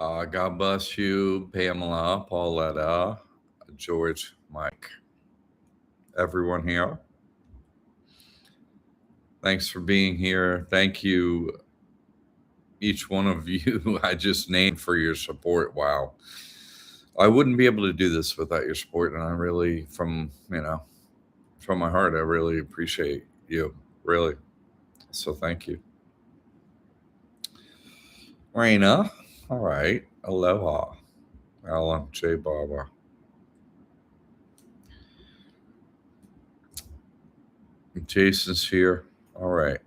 God bless you, Pamela, Pauletta, George, Mike, everyone here. Thanks for being here. Thank you, each one of you I just named for your support. Wow. I wouldn't be able to do this without your support. And I really, from my heart, I really appreciate you. Really. So thank you. Raina. All right. Aloha. Alan J. Baba. Jason's here. All right.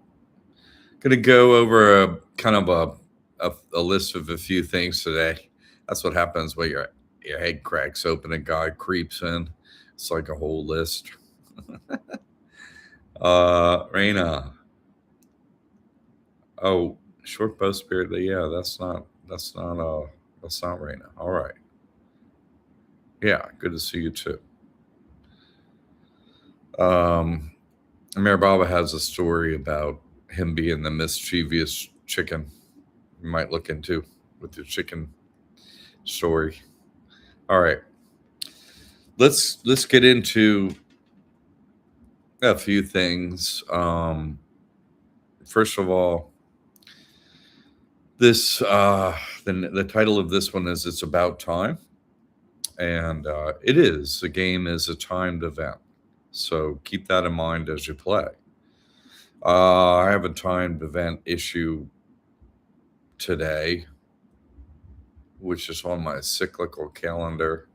Going to go over a kind of a list of a few things today. That's what happens when your head cracks open and God creeps in. It's like a whole list. Raina. Oh, short bow spirit. Yeah, that's not Raina. All right. Yeah, good to see you too. Mayor Baba has a story about him being the mischievous chicken. You might look into with your chicken story. All right. Let's get into a few things. First of all, this the title of this one is "It's About Time," and it is. The game is a timed event, so keep that in mind as you play. I have a timed event issue today, which is on my cyclical calendar,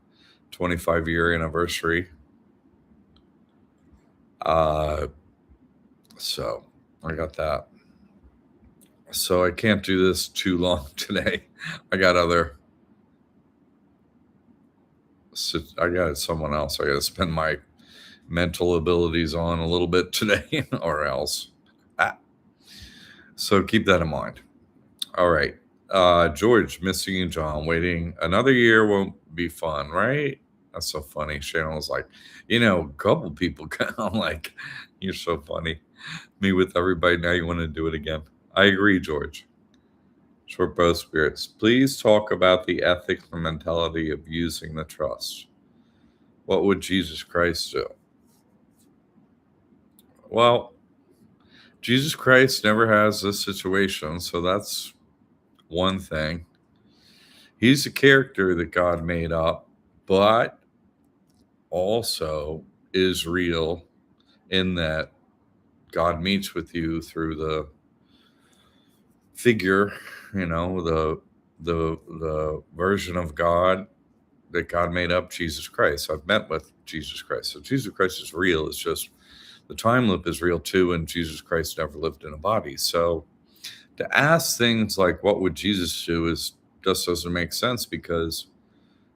25-year anniversary. So I got that. So I can't do this too long today. I got someone else I got to spend my mental abilities on a little bit today or else. So keep that in mind. All right. George, missing you, John. Waiting another year won't be fun, right? That's so funny. Shannon was like, a couple people. I'm like, you're so funny. Me with everybody. Now you want to do it again. I agree, George. Short bow spirits. Please talk about the ethics and mentality of using the trust. What would Jesus Christ do? Well, Jesus Christ never has this situation, so that's one thing. He's a character that God made up, but also is real in that God meets with you through the figure, the version of God that God made up, Jesus Christ. I've met with Jesus Christ. So Jesus Christ is real. It's just the time loop is real too, and Jesus Christ never lived in a body. So to ask things like what would Jesus do just doesn't make sense, because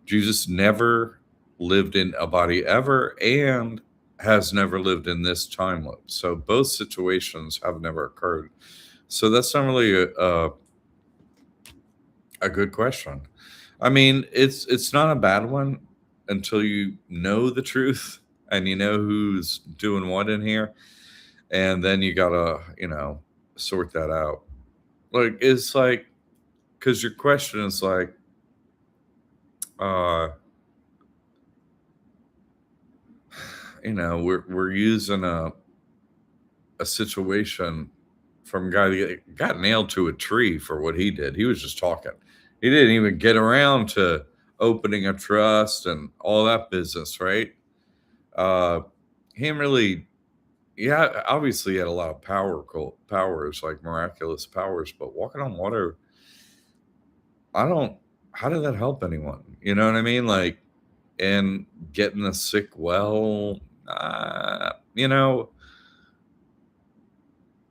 Jesus never lived in a body ever and has never lived in this time loop. So both situations have never occurred. So that's not really a good question. I mean, it's not a bad one until you know the truth and you know who's doing what in here, and then you gotta sort that out. Like it's like, because your question is like, uh, we're using a situation from a guy that got nailed to a tree for what he did. He was just talking. He didn't even get around to opening a trust and all that business, right? Him really, yeah, obviously he had a lot of powers, like miraculous powers, but walking on water, how did that help anyone? You know what I mean? Like, and getting the sick well,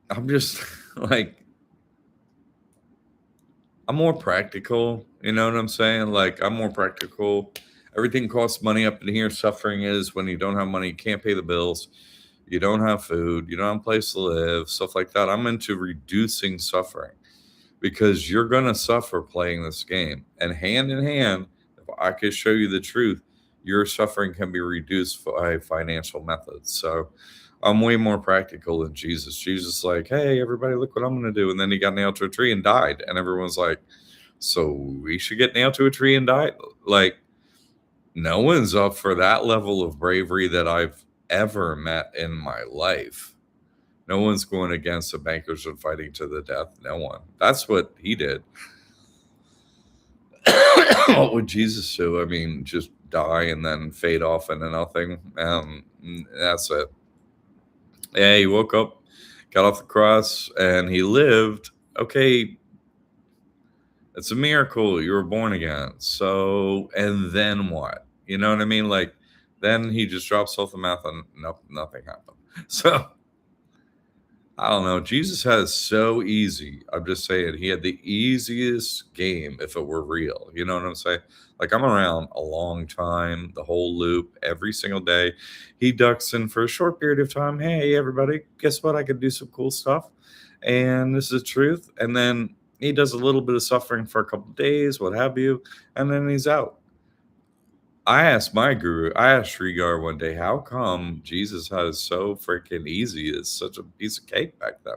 I'm just like, I'm more practical. You know what I'm saying? Like, I'm more practical. Everything costs money up in here. Suffering is when you don't have money, you can't pay the bills, you don't have food, you don't have a place to live, stuff like that. I'm into reducing suffering, because you're going to suffer playing this game. And hand in hand, if I could show you the truth, your suffering can be reduced by financial methods. So I'm way more practical than Jesus. Jesus like, hey, everybody, look what I'm going to do. And then he got nailed to a tree and died. And everyone's like, So we should get nailed to a tree and die. Like, no one's up for that level of bravery that I've ever met in my life. No one's going against the bankers and fighting to the death. No one. That's what he did. What would Jesus do? I mean, just die and then fade off into nothing. That's it. Yeah, he woke up, got off the cross, and he lived. Okay, it's a miracle. You were born again. So, and then what? You know what I mean? Like, then he just drops off the mouth and nope, nothing happened. So, I don't know. Jesus had it so easy. I'm just saying, he had the easiest game if it were real. You know what I'm saying? Like, I'm around a long time, the whole loop, every single day. He ducks in for a short period of time. Hey, everybody, guess what? I could do some cool stuff. And this is the truth. And then he does a little bit of suffering for a couple of days, what have you. And then he's out. I asked my guru, I asked Srigar one day, how come Jesus had it so freaking easy? It's such a piece of cake back then.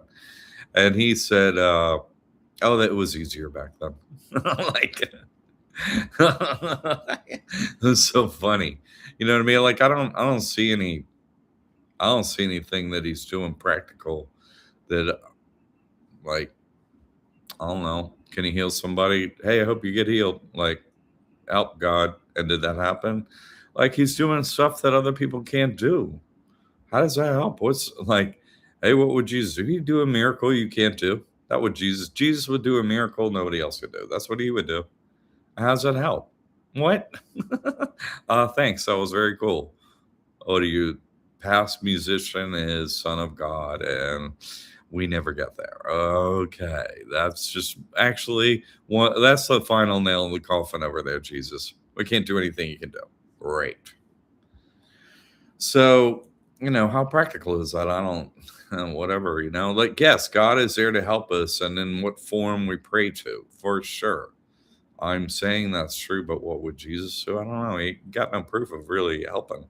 And he said, oh, that was easier back then. Like, it was so funny. You know what I mean? Like, I don't see anything that he's doing practical that, like, I don't know. Can he heal somebody? Hey, I hope you get healed. Like, help God. And did that happen? Like, he's doing stuff that other people can't do. How does that help? What's like, hey, what would Jesus do? He'd do a miracle you can't do. That would Jesus would do a miracle nobody else could do. That's what he would do. How's that help? What? Thanks. That was very cool. Oh, do you past musician is son of God, and we never get there. Okay, that's just actually one. That's the final nail in the coffin over there, Jesus. We can't do anything you can do. Great. So, how practical is that? I don't, whatever, like, yes, God is there to help us, and in what form we pray to, for sure. I'm saying that's true, but what would Jesus do? I don't know. He got no proof of really helping,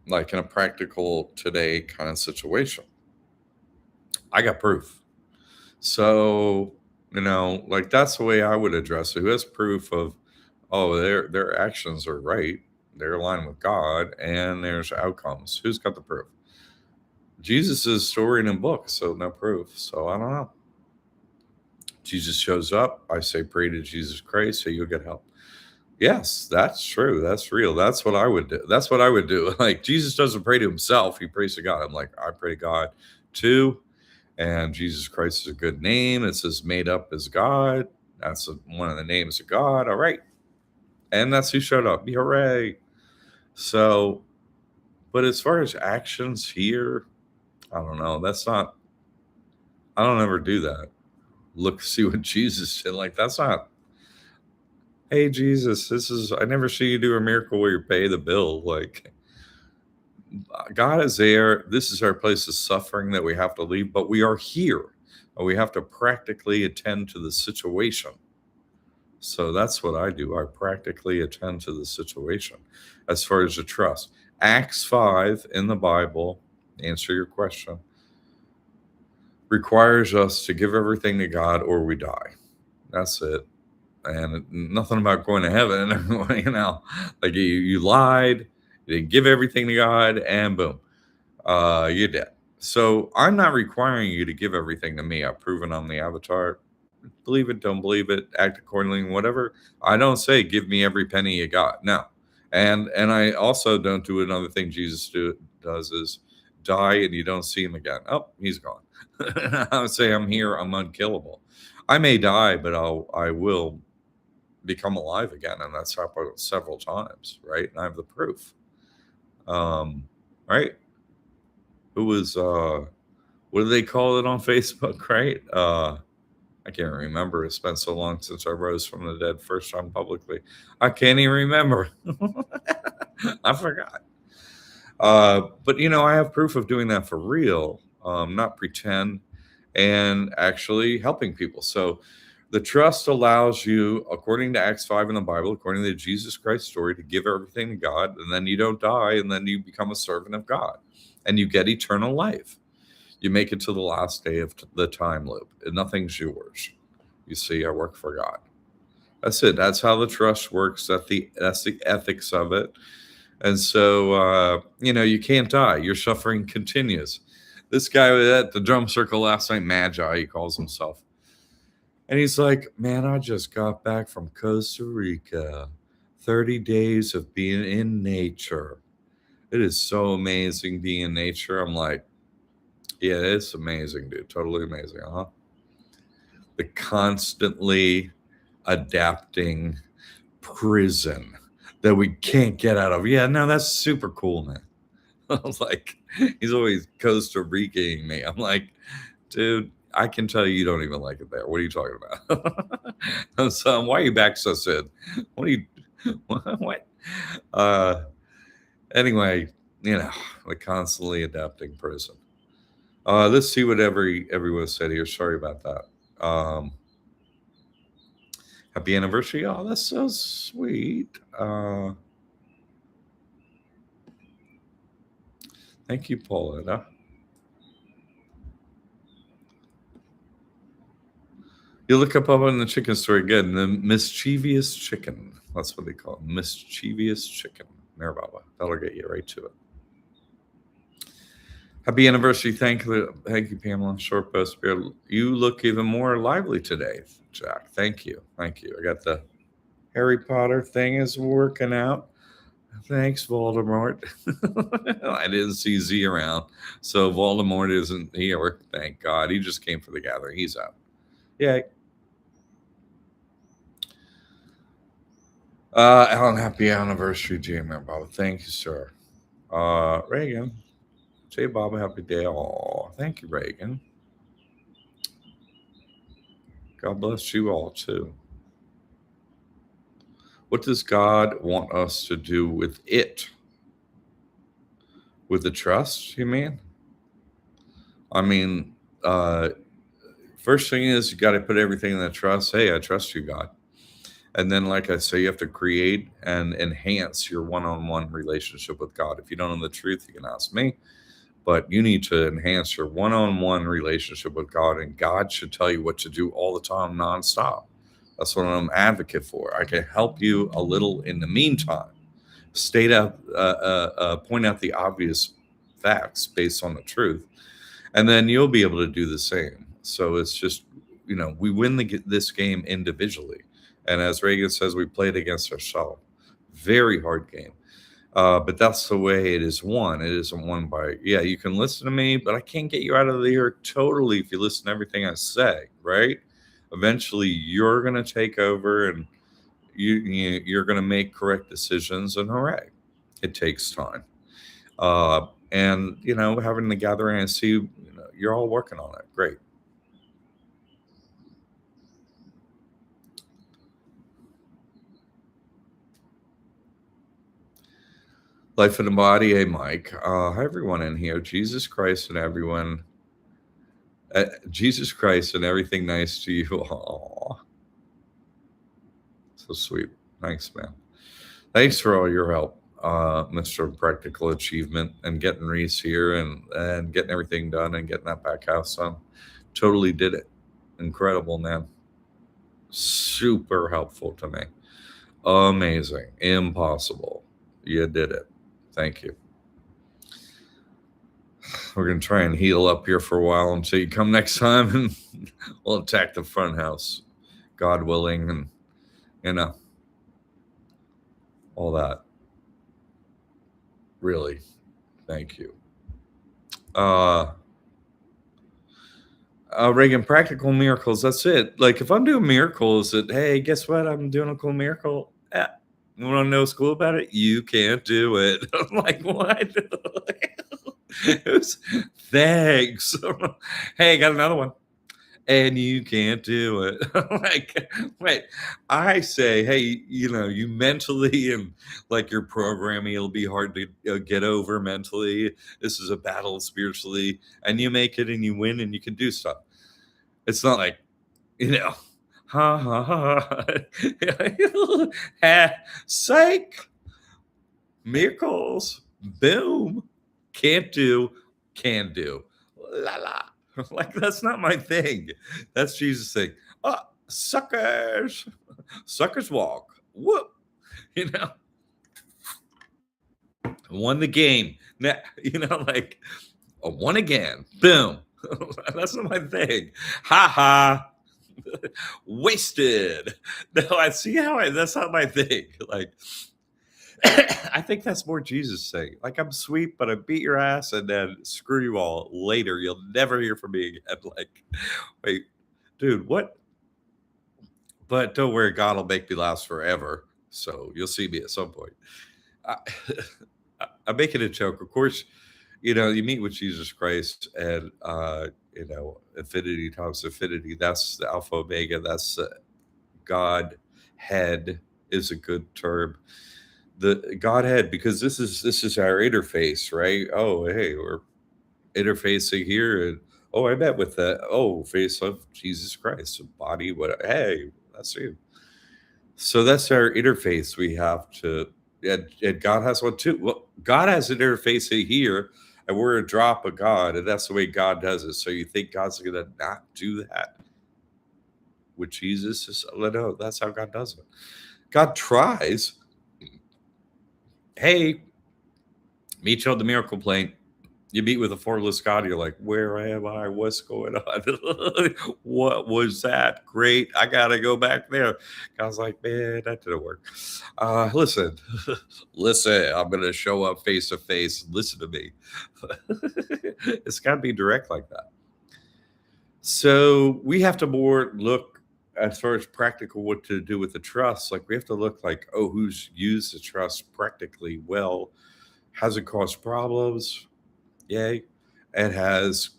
like in a practical today kind of situation. I got proof. So, like that's the way I would address it. Who has proof of, oh, their actions are right, they're aligned with God, and there's outcomes. Who's got the proof? Jesus is story in a book, so no proof. So I don't know. Jesus shows up. I say, pray to Jesus Christ, so you'll get help. Yes, that's true. That's real. That's what I would do. That's what I would do. Like, Jesus doesn't pray to himself. He prays to God. I'm like, I pray to God too. And Jesus Christ is a good name. It says made up as God. That's one of the names of God. All right. And that's who showed up. Hooray. So, but as far as actions here, I don't know. I don't ever do that. Look, see what Jesus did. Like, that's not, hey, Jesus, I never see you do a miracle where you pay the bill. Like, God is there. This is our place of suffering that we have to leave, but we are here. We have to practically attend to the situation. So that's what I do. I practically attend to the situation as far as the trust. Acts 5 in the Bible, answer your question, requires us to give everything to God or we die. That's it. And nothing about going to heaven. Like you lied, you didn't give everything to God, and boom, you're dead. So I'm not requiring you to give everything to me. I've proven I'm the avatar. Believe it, don't believe it, act accordingly, whatever. I don't say give me every penny you got. No. And I also don't do another thing Jesus does is die and you don't see him again. Oh, he's gone. I would say I'm here, I'm unkillable. I may die, but I will become alive again, and that's happened several times, right? And I have the proof. Right? Who was what do they call it on Facebook, right? I can't remember. It's been so long since I rose from the dead first time publicly. I can't even remember. I forgot. But I have proof of doing that for real, not pretend, and actually helping people. So the trust allows you, according to Acts 5 in the Bible, according to the Jesus Christ story, to give everything to God, and then you don't die, and then you become a servant of God, and you get eternal life. You make it to the last day of the time loop, and nothing's yours. You see, I work for God. That's it. That's how the trust works. That's the ethics of it. And so, you can't die. Your suffering continues. This guy was at the drum circle last night, Magi, he calls himself. And he's like, man, I just got back from Costa Rica. 30 days of being in nature. It is so amazing being in nature. I'm like, yeah, it's amazing, dude. Totally amazing. The constantly adapting prison that we can't get out of. Yeah, no, that's super cool, man. I was like, he's always Costa Ricaing me. I'm like, dude, I can tell you don't even like it there. What are you talking about? So why are you back so soon? What are you, what? Anyway, the constantly adapting prison. Let's see what everyone said here. Sorry about that. Happy anniversary. Oh, that's so sweet. Thank you, Pauletta. You look up on the chicken store again, the mischievous chicken. That's what they call it. Mischievous chicken. Maribaba. That'll get you right to it. Happy anniversary. Thank you, Pamela. Short post. You look even more lively today, Jack. Thank you. I got the Harry Potter thing is working out. Thanks, Voldemort. I didn't see Z around, so Voldemort isn't here. Thank God. He just came for the gathering. He's out. Yay. Alan, happy anniversary, Jamie Bob. Thank you, sir. Reagan. J Bob, happy day. Oh, thank you, Reagan. God bless you all too. What does God want us to do with it? With the trust, you mean? I mean, first thing is you got to put everything in the trust. Hey, I trust you, God. And then, like I say, you have to create and enhance your one-on-one relationship with God. If you don't know the truth, you can ask me. But you need to enhance your one-on-one relationship with God, and God should tell you what to do all the time, nonstop. That's what I'm an advocate for. I can help you a little in the meantime. Point out the obvious facts based on the truth, and then you'll be able to do the same. So it's just, we win this game individually, and as Reagan says, we played against ourselves. Very hard game. But that's the way it is won. It isn't won by, you can listen to me, but I can't get you out of there totally if you listen to everything I say, right? Eventually, you're going to take over and you're going to make correct decisions, and hooray. It takes time. And, having the gathering, I see you're all working on it. Great. Life in the body. Hey, Mike. Hi, everyone in here. Jesus Christ and everyone. Jesus Christ and everything nice to you. Aww. So sweet. Thanks, man. Thanks for all your help, Mr. Practical Achievement, and getting Reese here and getting everything done and getting that back house done. Totally did it. Incredible, man. Super helpful to me. Amazing. Impossible. You did it. Thank you. We're going to try and heal up here for a while until you come next time, and we'll attack the front house, God willing, and, all that. Really. Thank you. Reagan, practical miracles. That's it. Like, if I'm doing miracles, hey, guess what? I'm doing a cool miracle. You want to know what's cool about it? You can't do it. I'm like, what? Thanks. Hey, got another one. And you can't do it. Like, wait, I say, hey, you mentally and like your programming, it'll be hard to get over mentally. This is a battle spiritually, and you make it and you win and you can do stuff. It's not like, ha ha ha, psych, miracles, boom, can't do, can do, la la. Like, that's not my thing. That's Jesus' thing. Oh, Suckers, suckers walk. Whoop, you know, won the game. Like won again. Boom. That's not my thing. Ha ha. Wasted. No, I see how that's not my thing. Like, I think that's more Jesus saying. Like, I'm sweet, but I beat your ass, and then screw you all later. You'll never hear from me again. Like, wait, dude, what? But don't worry, God will make me last forever. So you'll see me at some point. I, I'm making a joke. Of course, you meet with Jesus Christ, and infinity times infinity. That's the Alpha Omega. That's God head is a good term. The Godhead, because this is our interface, right? Oh, hey, we're interfacing here, and I met with the face of Jesus Christ, a body. What? Hey, that's you. So that's our interface. We have to, and God has one too. Well, God has an interface here, and we're a drop of God, and that's the way God does it. So you think God's going to not do that with Jesus? No, that's how God does it. God tries. Hey, meet you on the miracle plane. You meet with a formless God. You're like, where am I? What's going on? What was that? Great. I got to go back there. God's like, man, that didn't work. Listen, listen, I'm going to show up face to face. Listen to me. It's got to be direct like that. So we have to more look as far as practical what to do with the trust. Like we have to look like, who's used the trust practically well? Has it caused problems? Yay. And has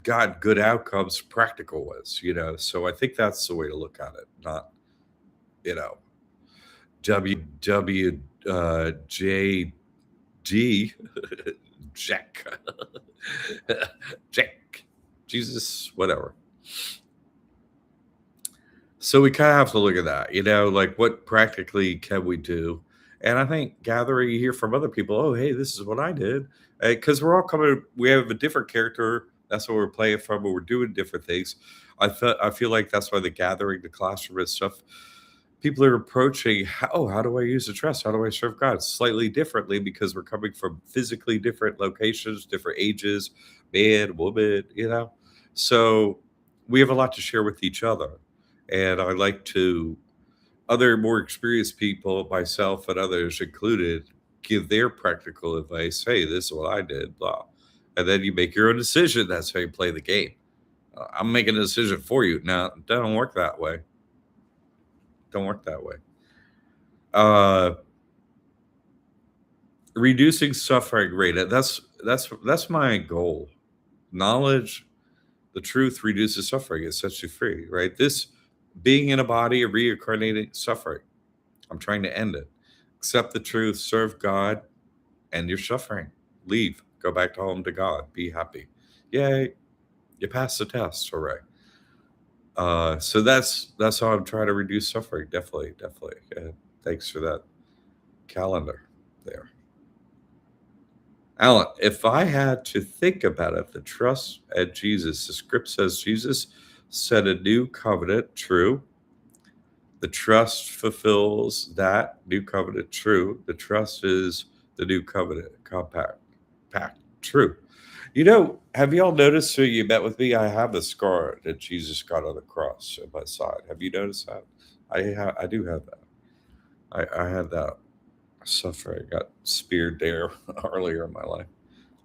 got good outcomes practical was. So I think that's the way to look at it, not, you know, WWJD Jack. Jack. Jesus, whatever. So we kind of have to look at that, like what practically can we do? And I think gathering you hear from other people, hey, this is what I did. Because we're all we have a different character. That's what we're playing from, but we're doing different things. I feel like that's why the gathering, the classroom and stuff, people are approaching, how do I use the trust? How do I serve God? Slightly differently because we're coming from physically different locations, different ages, man, woman. So we have a lot to share with each other. And I like to, other more experienced people, myself and others included, give their practical advice. Hey, this is what I did, blah. And then you make your own decision. That's how you play the game. I'm making a decision for you. Now, it doesn't work that way. Don't work that way. Reducing suffering rate. That's my goal. Knowledge, the truth reduces suffering. It sets you free, right? This being in a body, reincarnating suffering. I'm trying to end it. Accept the truth, serve God, end your suffering. Leave. Go back to home to God. Be happy. Yay. You passed the test. All right. So that's how I'm trying to reduce suffering. Definitely. Thanks for that calendar there. Alan, if I had to think about it, the trust at Jesus, the script says Jesus set a new covenant, true. The trust fulfills that new covenant, true. The trust is the new covenant, pact, true. Have you all noticed who you met with me? I have a scar that Jesus got on the cross at my side. Have you noticed that? I do have that. I had that suffering. I got speared there earlier in my life.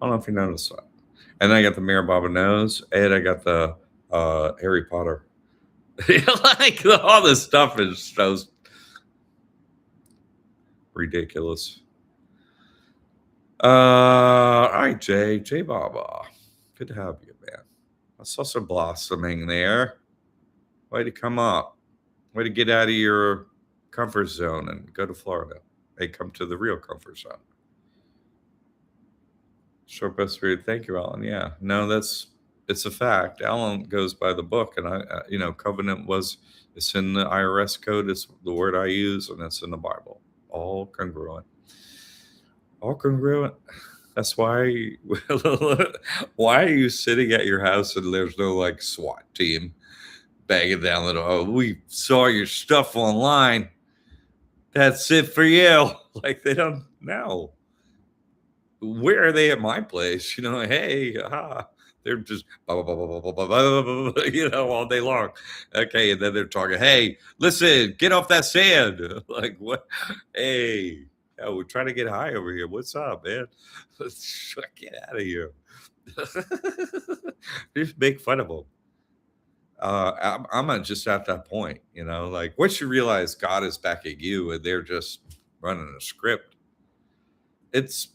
I don't know if you noticed that. And then I got the Mary Baba nose, and I got the Harry Potter. Like all this stuff is so ridiculous. All right, J Baba. Good to have you, man. I saw some blossoming there. Way to come up. Way to get out of your comfort zone and go to Florida. Hey, come to the real comfort zone. Short best spirit. Thank you, Alan. Yeah. No, it's a fact. Alan goes by the book, and covenant it's in the IRS code. It's the word I use, and it's in the Bible. All congruent. All congruent. That's why. Why are you sitting at your house and there's no SWAT team banging down the door. Oh, we saw your stuff online. That's it for you. Like they don't know. Where are they at my place? Hey, they're just blah, blah, blah, blah, blah, blah, blah, blah, blah, all day long. Okay, and then they're talking, hey, listen, get off that sand. Like what? Hey, we're trying to get high over here. What's up, man? Let's get out of here. Just make fun of them. I'm just at that point, like once you realize God is back at you and they're just running a script, it's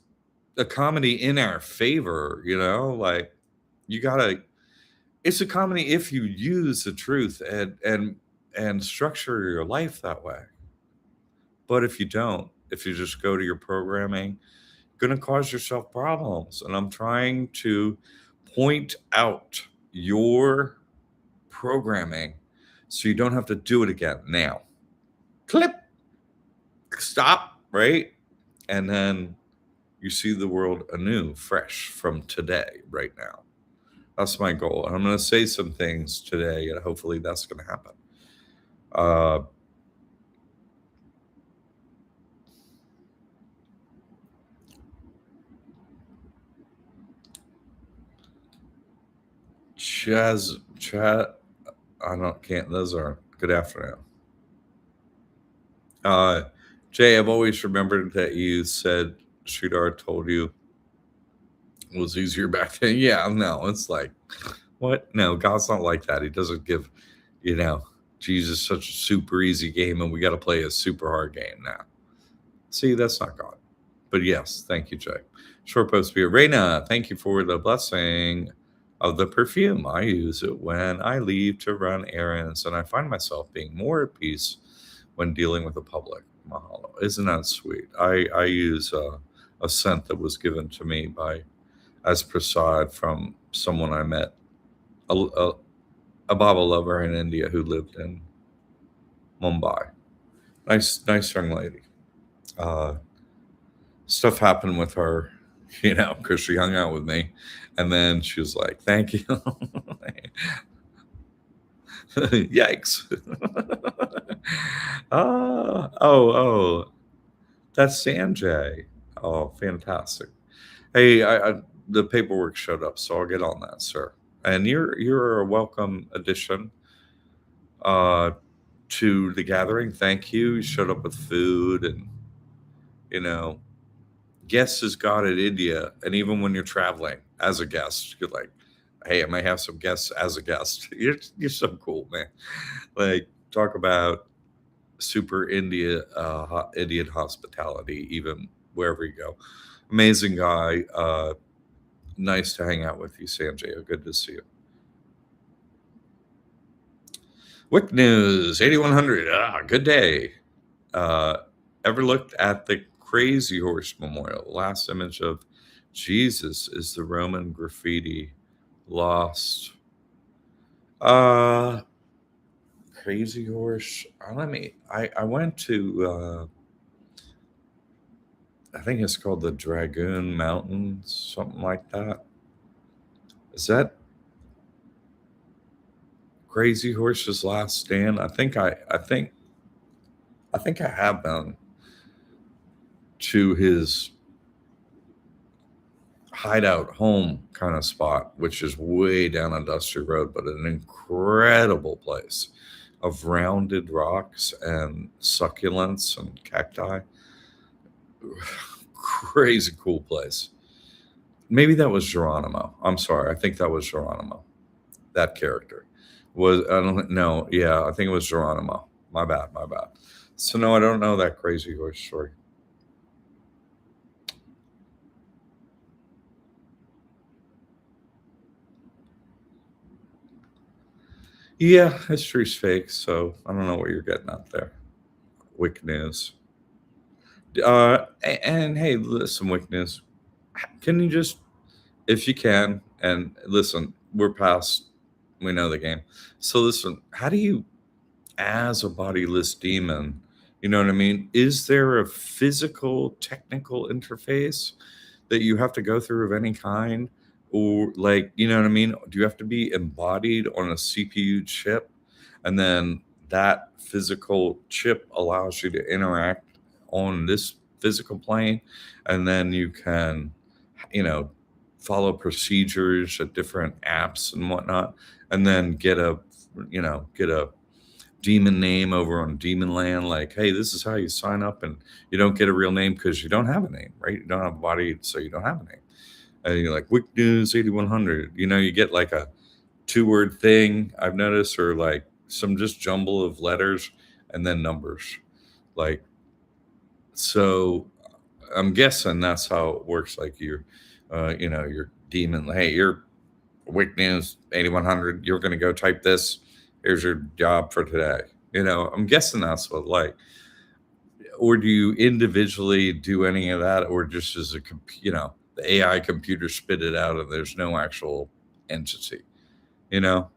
a comedy in our favor, like you gotta, it's a comedy if you use the truth and structure your life that way. But if you don't, if you just go to your programming, you're gonna cause yourself problems. And I'm trying to point out your programming so you don't have to do it again. Now, clip, stop, right? And then you see the world anew, fresh from today, right now. That's my goal. And I'm going to say some things today, and hopefully that's going to happen. Chat, can't, those aren't, good afternoon. Jay, I've always remembered that you said Sridhar told you it was easier back then. Yeah, no, it's like, what? No, God's not like that. He doesn't give, Jesus such a super easy game and we got to play a super hard game now. See, that's not God. But yes, thank you, Jay. Short post via Reina, thank you for the blessing of the perfume. I use it when I leave to run errands, and I find myself being more at peace when dealing with the public. Mahalo. Isn't that sweet? I use a scent that was given to me as prasad from someone I met, a Baba lover in India who lived in Mumbai. Nice young lady. Stuff happened with her, because she hung out with me, and then she was like, "Thank you." Yikes! Oh, that's Sanjay. Oh, fantastic. Hey, the paperwork showed up, so I'll get on that, sir. And you're a welcome addition to the gathering. Thank you. You showed up with food, and guest is God in India. And even when you're traveling as a guest, you're like, hey, I might have some guests as a guest. You're so cool, man. Like, talk about super Indian hospitality, even wherever you go. Amazing guy. Nice to hang out with you, Sanjay. Good to see you. Wick News 8100. Good day. Ever looked at the Crazy Horse Memorial? Last image of Jesus is the Roman graffiti lost. Crazy Horse. I went to I think it's called the Dragoon Mountains, something like that. Is that Crazy Horse's last stand? I think I have been to his hideout home kind of spot, which is way down a dusty road, but an incredible place of rounded rocks and succulents and cacti. Crazy cool place. Maybe that was Geronimo. I'm sorry. I think that was Geronimo. That character I don't know. Yeah, I think it was Geronimo. My bad. So no, I don't know that Crazy Horse story. Yeah, history's fake, so I don't know what you're getting at there. Wick News. And hey, listen, Wick News. Can you just, if you can, and listen, we know the game. So listen, how do you, as a bodiless demon, you know what I mean? Is there a physical, technical interface that you have to go through of any kind? Or like, you know what I mean? Do you have to be embodied on a CPU chip? And then that physical chip allows you to interact on this physical plane. And then you can, you know, follow procedures at different apps and whatnot, and then get a demon name over on demon land, like, hey, this is how you sign up, and you don't get a real name because you don't have a name, right? You don't have a body, so you don't have a name. And you're like, Wick News 8100, you get like a 2-word thing, I've noticed, or like some just jumble of letters and then numbers, like, so I'm guessing that's how it works. Like your demon, hey, you're Wick News 8100, you're going to go type this, here's your job for today. I'm guessing that's what, like, or do you individually do any of that, or just as the AI computer spit it out and there's no actual entity? you know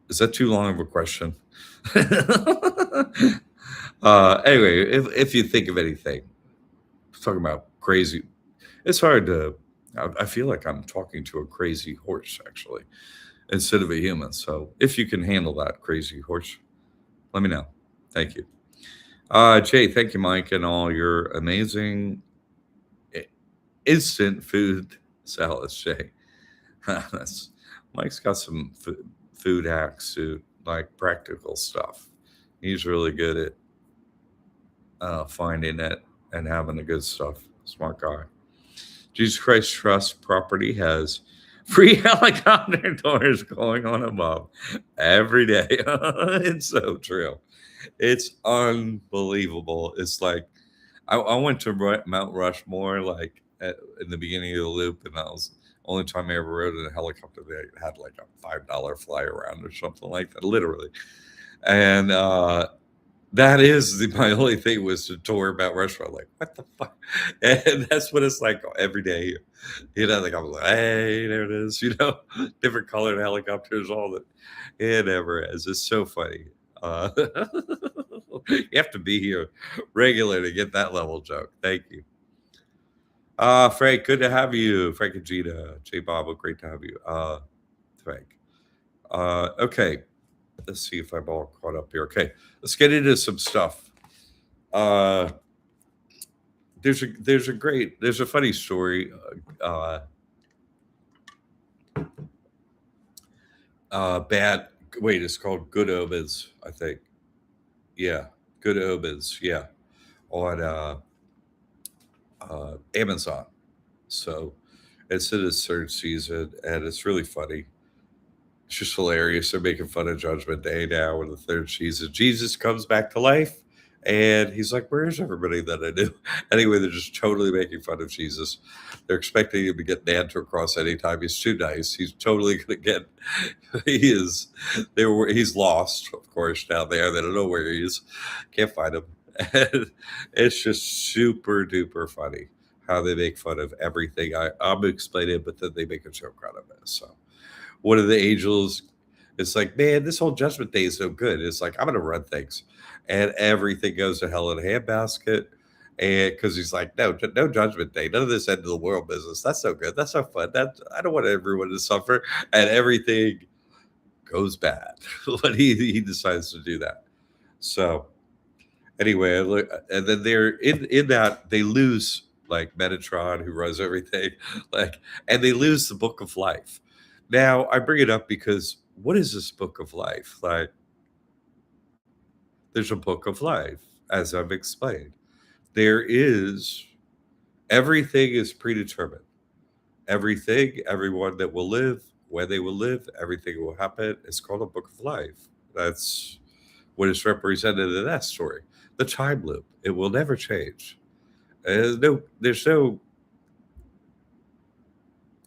is that too long of a question? Anyway, if you think of anything, talking about crazy, it's hard to, I feel like I'm talking to a crazy horse, actually, instead of a human. So if you can handle that crazy horse, let me know. Thank you. Jay, thank you, Mike, and all your amazing i- instant food salads, Jay. That's Mike's got some food hacks, to like practical stuff. He's really good at finding it and having the good stuff. Smart guy. Jesus Christ Trust property has free helicopter tours going on above every day. It's so true. It's unbelievable. It's like I went to Mount Rushmore like in the beginning of the loop, and that was the only time I ever rode in a helicopter. They had like a $5 fly around or something like that, literally. And that is my only thing was to tour about Rushmore. Like, what the fuck? And that's what it's like every day. Like I'm like, hey, there it is. Different colored helicopters, all that. It never is. It's so funny. Uh, you have to be here regular to get that level joke. Thank you. Frank, good to have you. Frank and Gina, J Bob, great to have you. Frank. Okay, let's see if I'm all caught up here. Okay, let's get into some stuff. Uh, there's a funny story. Bad. Wait, it's called Good Omens, I think. Yeah, Good Omens. Yeah, on Amazon. So it's in its third season, and it's really funny. It's just hilarious. They're making fun of Judgment Day now in the third season. Jesus comes back to life, and he's like, "Where's everybody that I knew?" Anyway, they're just totally making fun of Jesus. They're expecting him to get nailed to a cross anytime. He's too nice. He's totally going to get. He is. He's lost, of course, down there. They don't know where he is. Can't find him. And it's just super duper funny how they make fun of everything. I'm explaining it, but then they make a joke out of it. So one of the angels, it's like, man, this whole Judgment Day is so good. It's like, I'm gonna run things, and everything goes to hell in a handbasket. And because he's like, no Judgment Day, none of this end of the world business. That's so good. That's so fun. That I don't want everyone to suffer, and everything goes bad when he decides to do that. So anyway, and then they're in that they lose like Metatron, who runs everything, like, and they lose the Book of Life. Now I bring it up because what is this Book of Life? Like, there's a Book of Life, as I've explained. There is everything is predetermined. Everything, everyone that will live, where they will live, everything will happen. It's called a Book of Life. That's what is represented in that story. The time loop. It will never change. There's no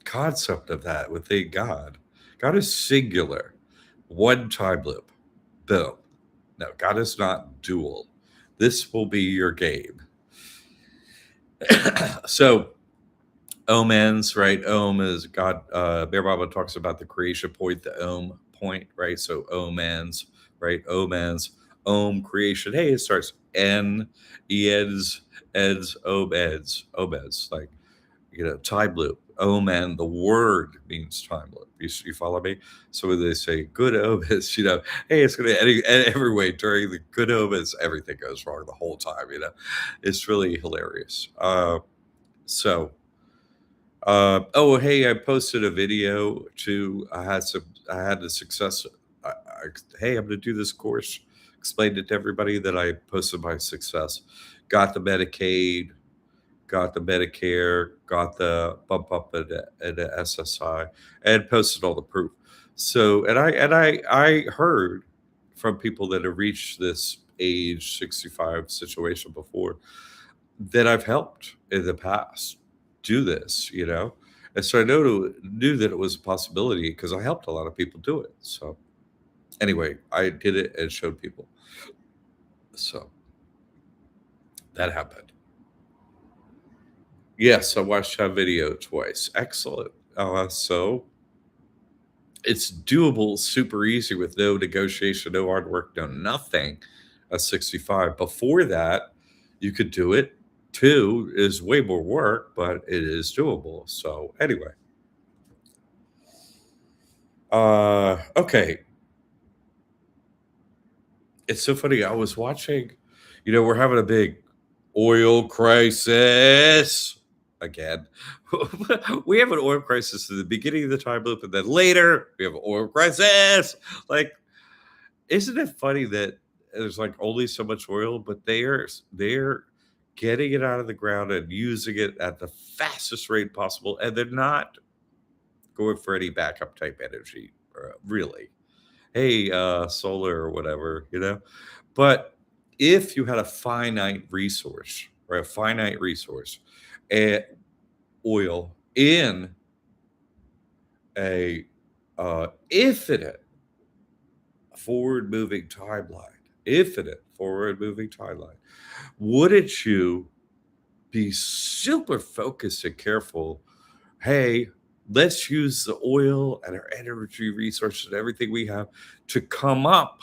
concept of that within God. God is singular. One time loop. Boom. No, God is not dual. This will be your game. So, omens, right? Om is God. Bear Baba talks about the creation point, the Om point, right? So, omens, right? Omens, Om creation. Hey, it starts N, eds, eds, omens, omens. Like, time loop. Omen, the word means time loop. You follow me? So when they say good omens, hey, it's going to every way during the good omens, everything goes wrong the whole time. It's really hilarious. Oh, hey, I posted a video too. I had the success. Hey, I'm going to do this course. Explained it to everybody that I posted my success. Got the Medicaid, got the Medicare, got the bump up at the SSI, and posted all the proof. So, I heard from people that have reached this age 65 situation before that I've helped in the past do this, and so I knew that it was a possibility because I helped a lot of people do it. So anyway, I did it and showed people. So that happened. Yes, I watched that video twice. Excellent. So it's doable, super easy with no negotiation, no hard work, no nothing at 65. Before that, you could do it. 2 is way more work, but it is doable. So anyway. Okay. It's so funny. I was watching, we're having a big oil crisis again. We have an oil crisis at the beginning of the time loop, and then later we have an oil crisis. Like, isn't it funny that there's like only so much oil, but they're getting it out of the ground and using it at the fastest rate possible, and they're not going for any backup type energy, really. Hey, solar or whatever. But if you had a finite resource, or a finite resource, and oil in a infinite forward-moving timeline, wouldn't you be super focused and careful? Hey, let's use the oil and our energy resources and everything we have to come up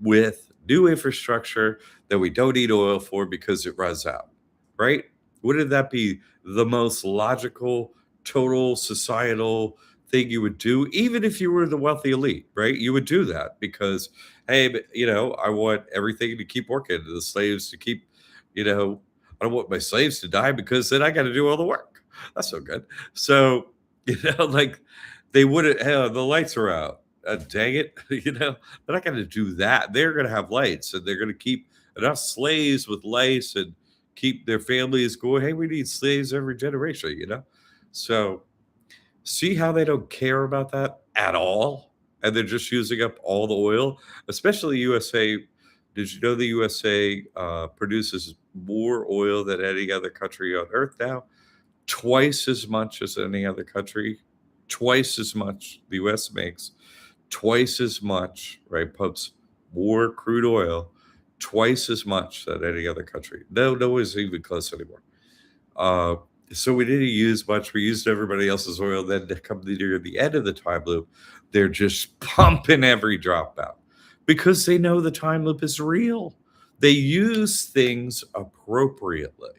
with new infrastructure that we don't need oil for because it runs out, right? Wouldn't that be the most logical, total societal thing you would do, even if you were the wealthy elite, right? You would do that because, hey, but, I want everything to keep working, the slaves to keep, I don't want my slaves to die because then I got to do all the work. That's so good. So, like they wouldn't, hey, the lights are out. Dang it. They're not going to do that. They're going to have lights and they're going to keep enough slaves with lights and keep their families going. Hey, we need slaves every generation. So see how they don't care about that at all. And they're just using up all the oil, especially USA. Did you know the USA produces more oil than any other country on earth now? Twice as much as any other country, twice as much the US makes, twice as much, right? Pumps more crude oil, twice as much than any other country. No one's even close anymore. So we didn't use much. We used everybody else's oil. Then to come near the end of the time loop, they're just pumping every drop out because they know the time loop is real. They use things appropriately.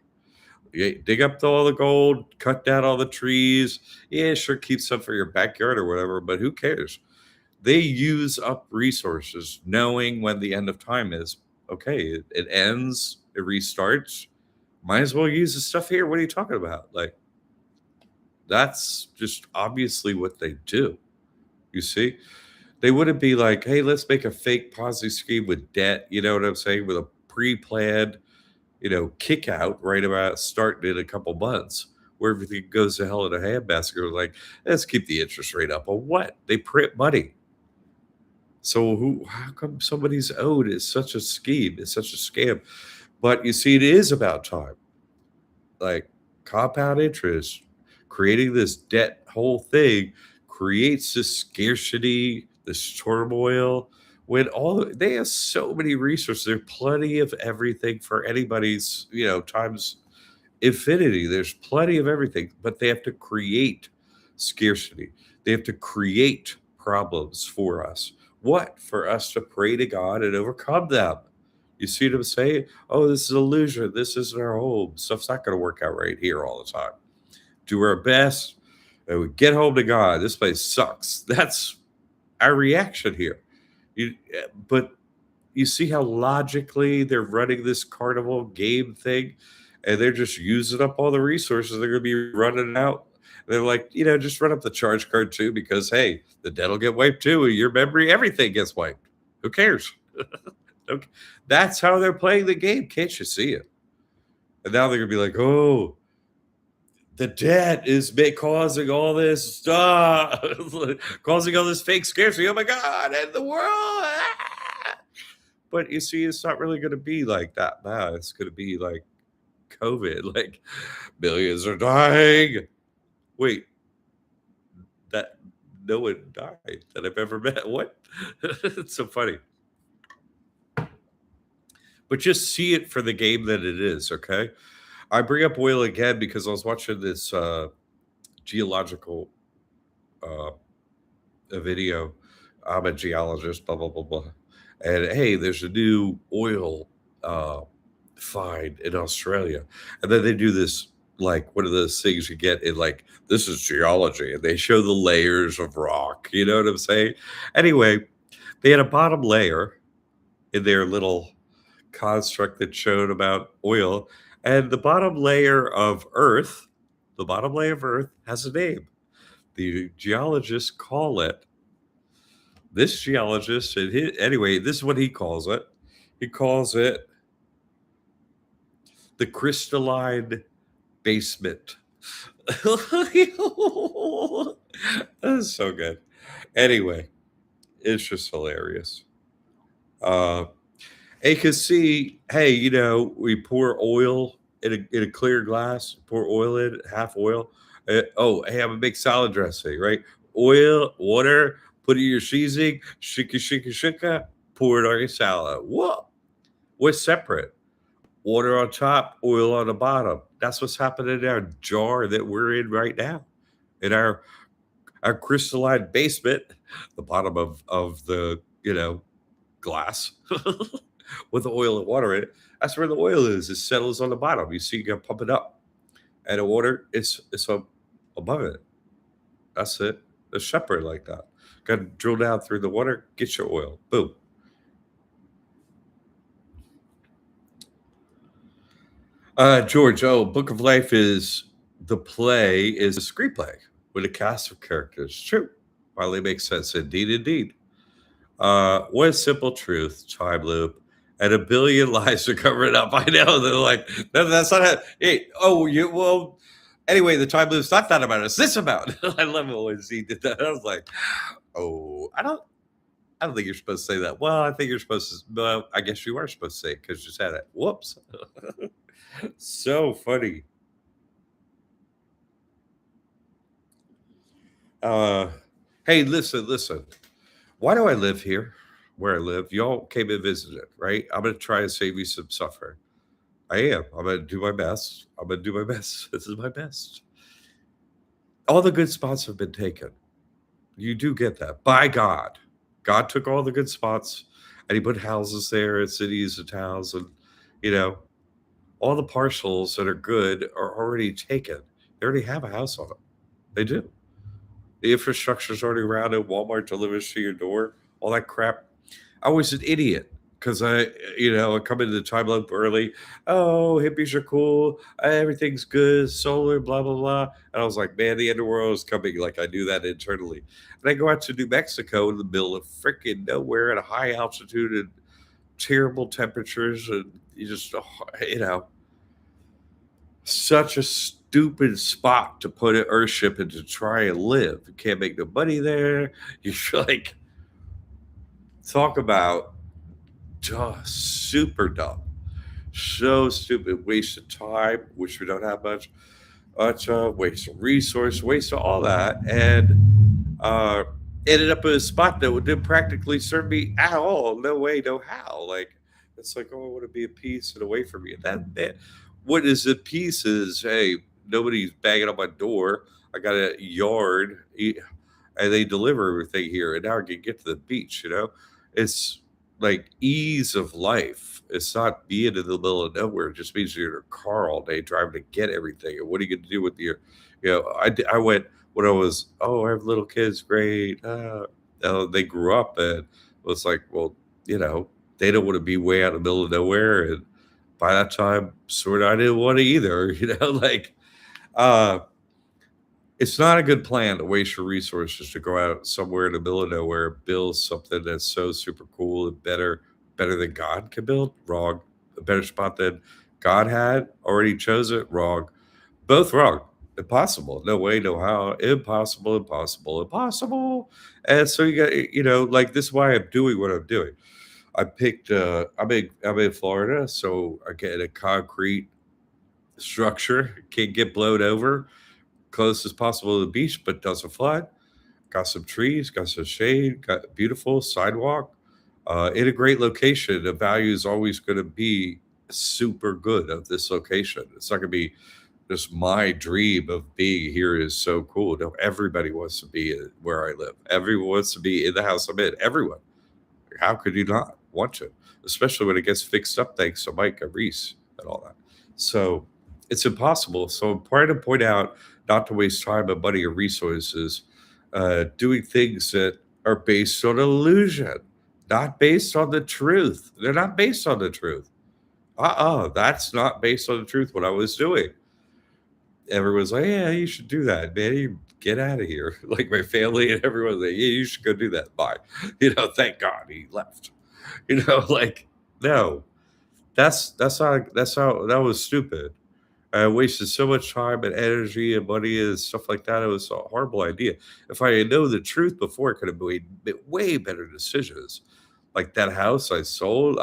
Dig up all the gold, cut down all the trees. Yeah, sure, keep some for your backyard or whatever, but who cares? They use up resources knowing when the end of time is. Okay, it ends, it restarts. Might as well use the stuff here. What are you talking about? Like, that's just obviously what they do. You see? They wouldn't be like, hey, let's make a fake Ponzi scheme with debt. You know what I'm saying? With a pre planned kick out right about starting in a couple months where everything goes to hell in a handbasket. Like, let's keep the interest rate up. Well, what? They print money. So how come somebody's owed? It's such a scheme. It's such a scam. But you see, it is about time. Like compound interest, creating this debt whole thing creates this scarcity, this turmoil. When they have so many resources, there's plenty of everything for anybody's, times infinity. There's plenty of everything, but they have to create scarcity. They have to create problems for us. What? For us to pray to God and overcome them. You see what I'm saying? Oh, this is illusion. This isn't our home. Stuff's not going to work out right here all the time. do our best, and we get home to God. This place sucks. That's our reaction here. You, but you see how logically they're running this carnival game thing, and they're just using up all the resources they're going to be running out. They're like, just run up the charge card too, because hey, the debt will get wiped too. Your memory, everything gets wiped. Who cares? Okay. That's how they're playing the game. Can't you see it? And now they're gonna be like, oh, the debt is causing all this stuff, causing all this fake scarcity. Oh my God, and the world. Ah! But you see, it's not really going to be like that now. It's going to be like COVID, like millions are dying. Wait, that no one died that I've ever met. What? It's so funny. But just see it for the game that it is, okay? I bring up oil again because I was watching this geological uh, a video. I'm a geologist, blah blah blah blah. And hey, there's a new oil uh, find in Australia, and then they do this like one of those things you get in like this is geology, and they show the layers of rock. You know what I'm saying? Anyway, they had a bottom layer in their little construct that showed about oil, and the bottom layer of Earth has a name. The geologists call it this geologist, and anyway, this is what he calls it. He calls it the crystalline basement. That's so good. Anyway, it's just hilarious. Uh, and you can see, hey, we pour oil in a clear glass, pour oil in, half oil. Oh, hey, I'm gonna make salad dressing, right? Oil, water, put it in your seasoning, shika, shika, shika, pour it on your salad. What? What's separate? Water on top, oil on the bottom. That's what's happening in our jar that we're in right now, in our crystalline basement, the bottom of the glass with the oil and water in it. That's where the oil is. It settles on the bottom. You see, you got to pump it up, and the water it's up above it. That's it. It's separate like that. Got to drill down through the water, get your oil. Boom. George, Book of Life is a screenplay with a cast of characters. True. Finally makes sense. Indeed, indeed. What a simple truth, time loop, and a billion lies to cover it up. I know they're like, no, that's not how. Hey, anyway, the time loop's not that amount. It's this amount. I love it when Z did that. I was like, oh, I don't think you're supposed to say that. Well, I think you're supposed to. Well, I guess you are supposed to say it because you said it. Whoops. So funny. Hey, listen. Why do I live here? Where I live, y'all came and visited, right? I'm gonna try to save you some suffering. I am. I'm gonna do my best. This is my best. All the good spots have been taken. You do get that by God. God took all the good spots, and He put houses there in cities and towns, and you know all the parcels that are good are already taken. They already have a house on them. They do. The infrastructure's already around it. Walmart delivers to your door. All that crap. I was an idiot because I come into the time loop early. Oh, hippies are cool. Everything's good. Solar, blah, blah, blah. And I was like, man, the end of the world is coming. Like I knew that internally. And I go out to New Mexico in the middle of freaking nowhere at a high altitude and terrible temperatures. And you just, such a stupid spot to put an Earthship in to try and live. You can't make no money there. You're like, talk about just super dumb. So stupid. Waste of time, which we don't have much. Waste of resource, waste of all that. And ended up in a spot that didn't practically serve me at all. No way, no how. Like, it's like, oh, I want to be at peace and away from you. That what is at peace is, hey, nobody's banging on my door. I got a yard, and they deliver everything here. And now I can get to the beach. It's like ease of life. It's not being in the middle of nowhere. It just means you're in a car all day driving to get everything. And what are you going to do with I went when I was, oh, I have little kids, great. They grew up and it was like, well, they don't want to be way out in the middle of nowhere. And by that time, sort of, I didn't want to either. Like, uh, it's not a good plan to waste your resources to go out somewhere in the middle of nowhere, build something that's so super cool and better than God can build. Wrong. A better spot than God had already chose it. Wrong. Both wrong. Impossible. No way, no how. Impossible, impossible, impossible. And so you got, like this is why I'm doing what I'm doing. I picked I'm in Florida, so I get a concrete structure, can't get blown over, close as possible to the beach, but doesn't flood. Got some trees, got some shade, got a beautiful sidewalk. In a great location, the value is always going to be super good of this location. It's not going to be just my dream of being here is so cool. No, everybody wants to be where I live. Everyone wants to be in the house I'm in. Everyone. How could you not want to? Especially when it gets fixed up thanks to Mike and Reese and all that. So it's impossible. So I'm trying to point out not to waste time and money or resources doing things that are based on illusion, not based on the truth. They're not based on the truth. That's not based on the truth. What I was doing, everyone's like, "Yeah, you should do that, man. You get out of here." Like my family and everyone's like, "Yeah, you should go do that." Bye. Thank God he left. Like no, that's how that was stupid. I wasted so much time and energy and money and stuff like that. It was a horrible idea. If I had known the truth before, I could have made way better decisions. Like that house I sold,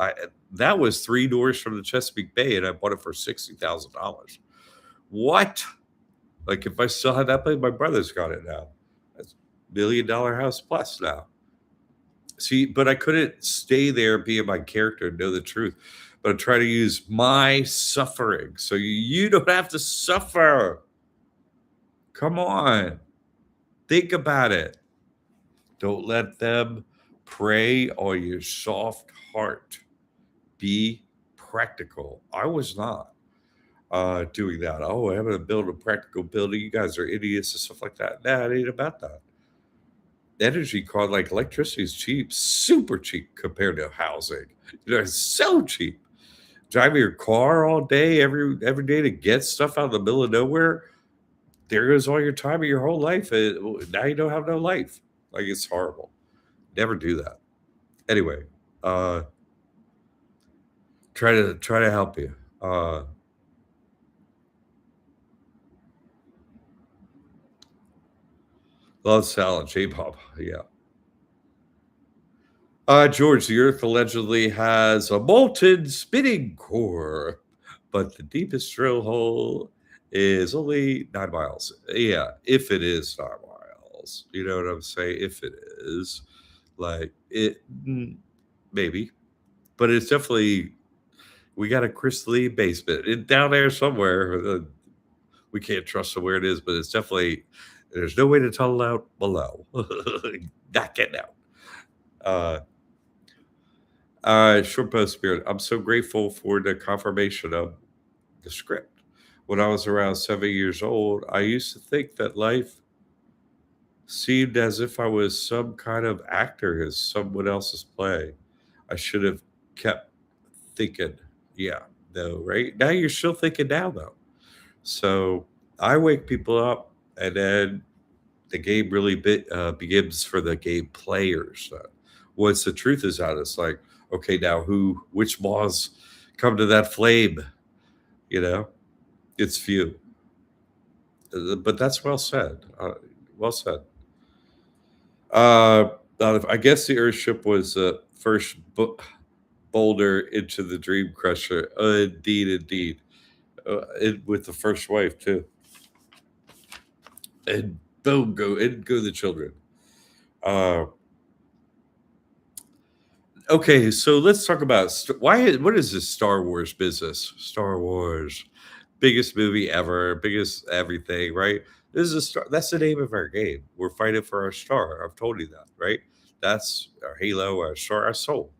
that was 3 doors from the Chesapeake Bay, and I bought it for $60,000. What? Like if I still had that place, my brother's got it now. That's $1 million house plus now. See, but I couldn't stay there being my character and know the truth. But I try to use my suffering so you don't have to suffer. Come on. Think about it. Don't let them prey on your soft heart. Be practical. I was not doing that. Oh, I'm going to build a practical building. You guys are idiots and stuff like that. Nah, it ain't about that. Energy cost, like electricity, is cheap, super cheap compared to housing. It's so cheap. Driving your car all day, every day to get stuff out of the middle of nowhere. There goes all your time of your whole life. Now you don't have no life. Like it's horrible. Never do that. Anyway, uh, try to help you. Love salad, J-pop. Yeah. George, the Earth allegedly has a molten spinning core, but the deepest drill hole is only 9 miles. Yeah, if it is 9 miles, you know what I'm saying? If it is, like maybe, but it's definitely we got a crystalline basement down there somewhere. We can't trust where it is, but it's definitely there's no way to tunnel out below. Not getting out. Uh, Short post spirit. I'm so grateful for the confirmation of the script. When I was around 7 years old, I used to think that life seemed as if I was some kind of actor in someone else's play. I should have kept thinking, yeah, no, right? Now you're still thinking now, though. So I wake people up, and then the game really begins for the game players. Once the truth is out, it's like, okay, now which laws come to that flame? You know, it's few. But that's well said. Well said. Uh, I guess the Earthship was the first boulder into the Dream Crusher. Indeed, indeed. With the first wife too, and boom, go the children. Uh, okay, so let's talk about why. What is this Star Wars business? Star Wars, biggest movie ever, biggest everything, right? This is a star. That's the name of our game. We're fighting for our star. I've told you that, right? That's our halo, our star, our soul.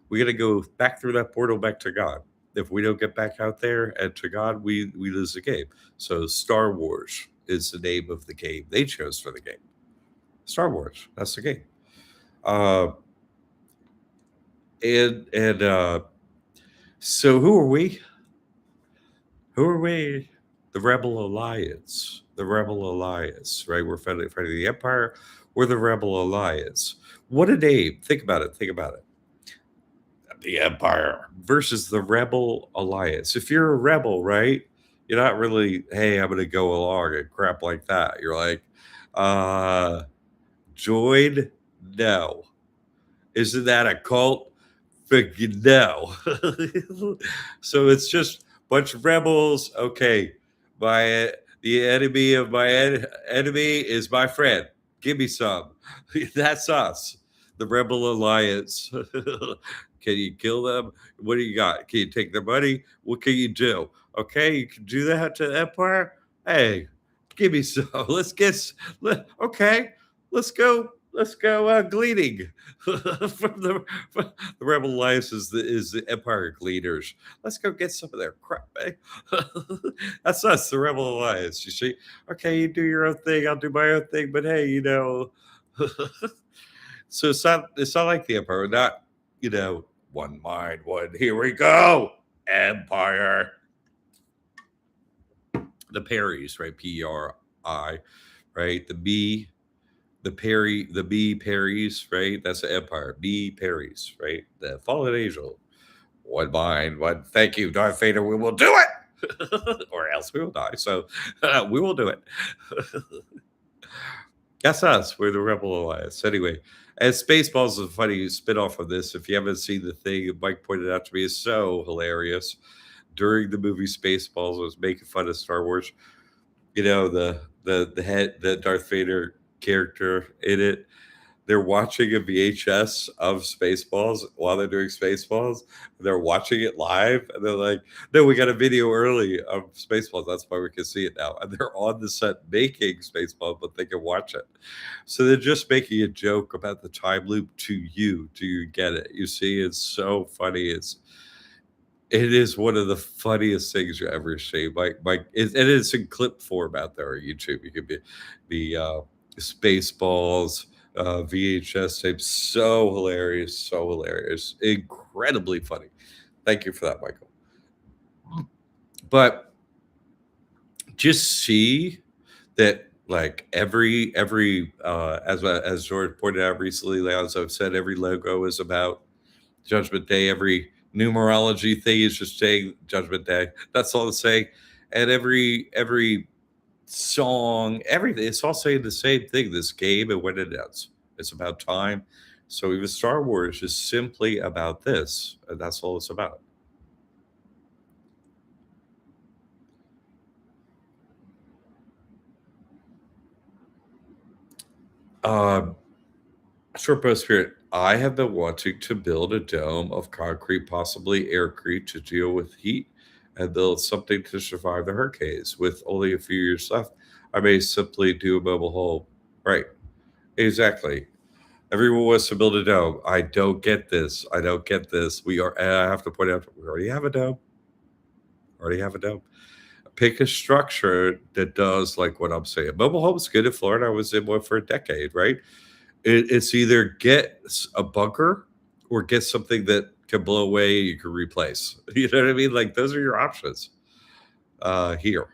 We got to go back through that portal back to God. If we don't get back out there and to God, we lose the game. So Star Wars. is the name of the game they chose for the game. Star Wars. That's the game. Uh, and so who are we? Who are we? The Rebel Alliance. The Rebel Alliance, right? We're fighting the Empire. We're the Rebel Alliance. What a name. Think about it. Think about it. The Empire versus the Rebel Alliance. If you're a rebel, right? You're not really, hey, I'm going to go along and crap like that. You're like, uh, join? No. Isn't that a cult? Freaking no. So it's just a bunch of rebels. Okay, the enemy of my enemy is my friend. Give me some. That's us, the Rebel Alliance. Can you kill them? What do you got? Can you take their money? What can you do? Okay, you can do that to the Empire. Hey, give me some. Okay, let's go. Let's go gleaning from the Rebel Alliance is the Empire Gleaners. Let's go get some of their crap, eh? That's us, the Rebel Alliance. You see, okay, you do your own thing, I'll do my own thing, but hey, so it's not like the Empire, not one mind, one. Here we go, Empire. The Perrys, right? Peri, right? The B Perrys, right? That's the Empire. B Perrys, right? The fallen angel. One mind, one. Thank you, Darth Vader. We will do it, or else we will die. So we will do it. That's us. We're the Rebel Alliance. Anyway, and Spaceballs is a funny spin-off of this. If you haven't seen the thing, Mike pointed out to me, is so hilarious. During the movie Spaceballs, was making fun of Star Wars. The Darth Vader character in it. They're watching a VHS of Spaceballs while they're doing Spaceballs. They're watching it live, and they're like, "No, we got a video early of Spaceballs. That's why we can see it now." And they're on the set making Spaceballs, but they can watch it. So they're just making a joke about the time loop to you. Do you get it? You see, it's so funny. It is one of the funniest things you ever see. And it's in clip form out there on YouTube. You could be Spaceballs, VHS tape. So hilarious, incredibly funny. Thank you for that, Michael. But just see that, like every as George pointed out recently, as I've said, every logo is about Judgment Day. Every numerology thing is just saying Judgment Day. That's all it's saying. And every song, everything, it's all saying the same thing. This game and when it ends, it's about time. So even Star Wars is simply about this, and that's all it's about. Short post spirit. I have been wanting to build a dome of concrete, possibly aircrete, to deal with heat and build something to survive the hurricanes. With only a few years left, I may simply do a mobile home. Right. Exactly. Everyone wants to build a dome. I don't get this. I don't get this. I have to point out, we already have a dome. Pick a structure that does like what I'm saying. Mobile home's good in Florida. I was in one for a decade, right? It's either get a bunker or get something that can blow away, you can replace. You know what I mean? Like those are your options here.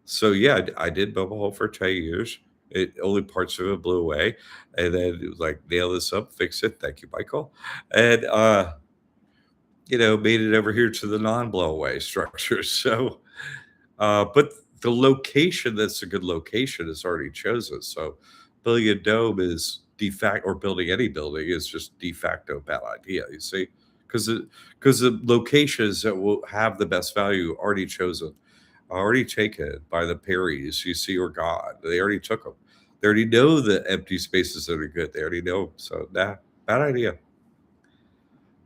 So yeah, I did mobile home for 10 years. It only parts of it blew away, and then it was like nail this up, fix it. Thank you, Michael. And made it over here to the non-blow away structure. So but the location that's a good location is already chosen. So building a dome is de facto, or building any building is just de facto bad idea. You see, because the locations that will have the best value already chosen, already taken by the Perrys, you see, or God. They already took them. They already know the empty spaces that are good. They already know. So bad idea.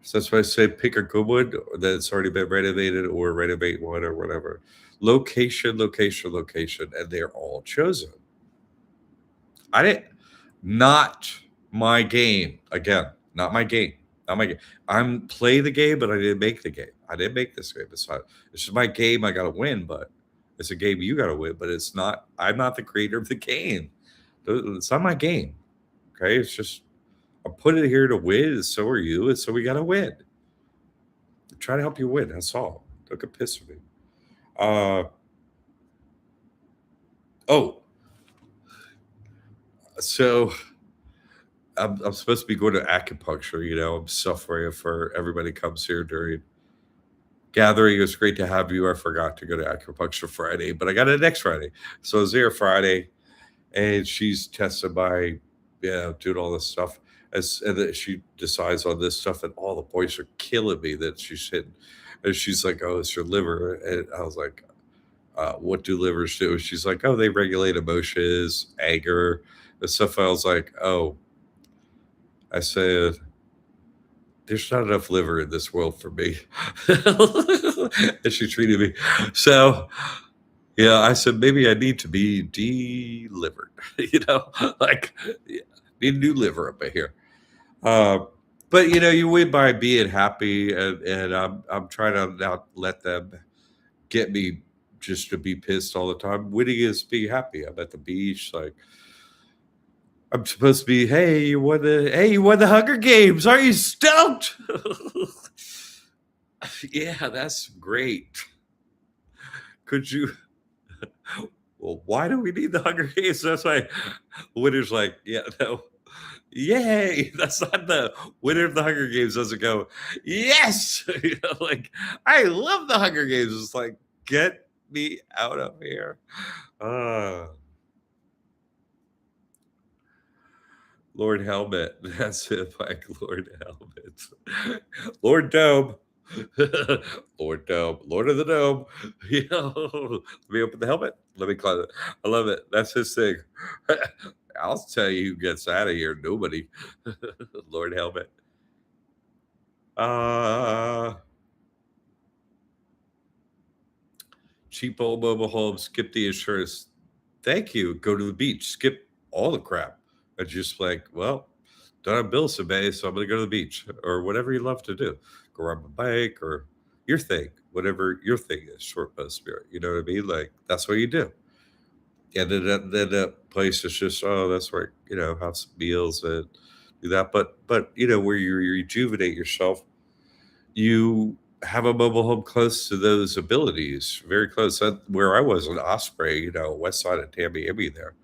So that's why I say pick a good one that's already been renovated, or renovate one, or whatever. Location, and they're all chosen. I didn't, not my game. Again, not my game. Not my game. I'm play the game, but I didn't make the game. I didn't make this game. It's just my game. I got to win, but It's a game you got to win, but it's not. I'm not the creator of the game. It's not my game. Okay, it's just I put it here to win, and so are you, and so we got to win. Try to help you win. That's all. Don't get pissed at me. Uh, oh, so I'm supposed to be going to acupuncture. I'm suffering for everybody comes here during gathering. It was great to have you. I forgot to go to acupuncture Friday, but I got it next Friday. So I was there Friday, and she's tested by, doing all this stuff. And then she decides on this stuff, and all the boys are killing me that she's hitting. And she's like, "Oh, it's your liver." And I was like, "What do livers do?" She's like, "Oh, they regulate emotions, anger, and stuff." I was like, "Oh," I said, "There's not enough liver in this world for me." And she treated me. So, yeah, I said, maybe I need to be delivered, like, yeah, need a new liver up in here. Uh, but you win by being happy, and I'm trying to not let them get me just to be pissed all the time. Winning is being happy. I'm at the beach, like I'm supposed to be. Hey, you won the Hunger Games. Are you stoked? Yeah, that's great. Could you? Well, why do we need the Hunger Games? That's why winner's like, yeah, no. Yay! That's not the winner of the Hunger Games doesn't go, yes! Like, I love the Hunger Games. It's like, get me out of here. Uh, Lord Helmet. That's it, like Lord Helmet. Lord Dome. Lord Dome. Lord of the Dome. Let me open the helmet. Let me climb it. I love it. That's his thing. I'll tell you who gets out of here. Nobody. Lord Helmet. Uh Cheapo mobile home, skip the insurance. Thank you. Go to the beach. Skip all the crap. And just like, well, don't have bills to pay, so I'm gonna go to the beach or whatever you love to do. Go ride my bike or your thing, whatever your thing is, short post spirit. You know what I mean? Like that's what you do. And then that place is just, oh, that's where, have some meals and do that. But where you rejuvenate yourself, you have a mobile home close to those abilities, very close. Where I was in Osprey, west side of Tamiami there.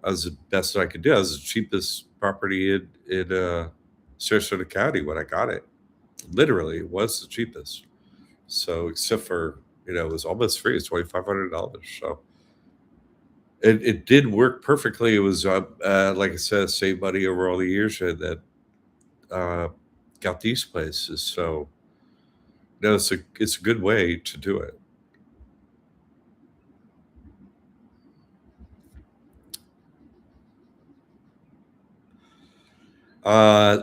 I was the best I could do. I was the cheapest property in Sarasota County when I got it. Literally, it was the cheapest. So except for, it was almost free. It's $2,500. So it did work perfectly. It was, like I said, saved money over all the years and that uh, got these places. So no, it's a good way to do it. Uh,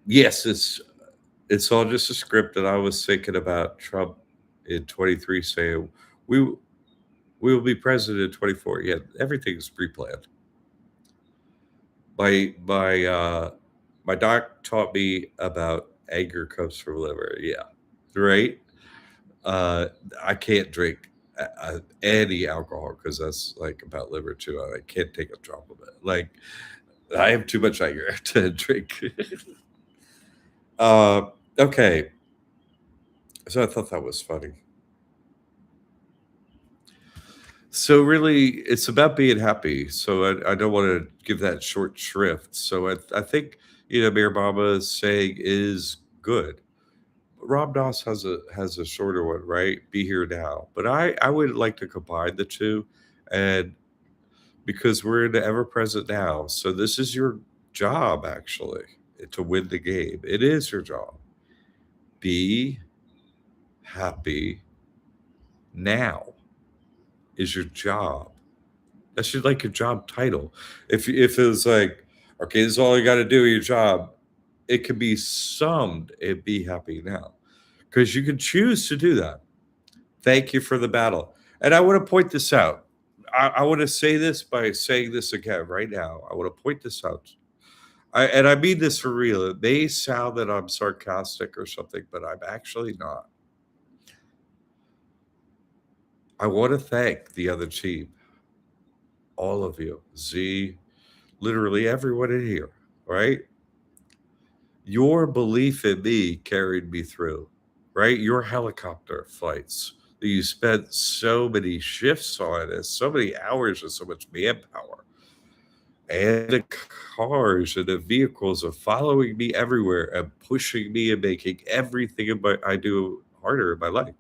yes, it's all just a script. And I was thinking about Trump in 23 saying we we will be president in 24. Yeah, everything's pre-planned. My my doc taught me about anger comes from liver. Yeah, right. Uh, I can't drink any alcohol because that's like about liver too. I can't take a drop of it. Like I have too much anger to drink. uh, okay, so I thought that was funny. So really, it's about being happy. So I don't want to give that short shrift. So I think Mayor Obama is saying is good. Rob Doss has a shorter one, right? Be here now. But I would like to combine the two, and because we're in the ever present now, so this is your job actually to win the game. It is your job. Be happy now is your job. That should like your job title. If it was like, okay, this is all you got to do your job, it could be summed at be happy now. Because you can choose to do that. Thank you for the battle. And I want to point this out. I want to say this by saying this again right now. I want to point this out. And I mean this for real. It may sound that I'm sarcastic or something, but I'm actually not. I want to thank the other team, all of you, Z, literally everyone in here, right? Your belief in me carried me through, right? Your helicopter flights that you spent so many shifts on and so many hours and so much manpower, and the cars and the vehicles are following me everywhere and pushing me and making everything I do harder in my life.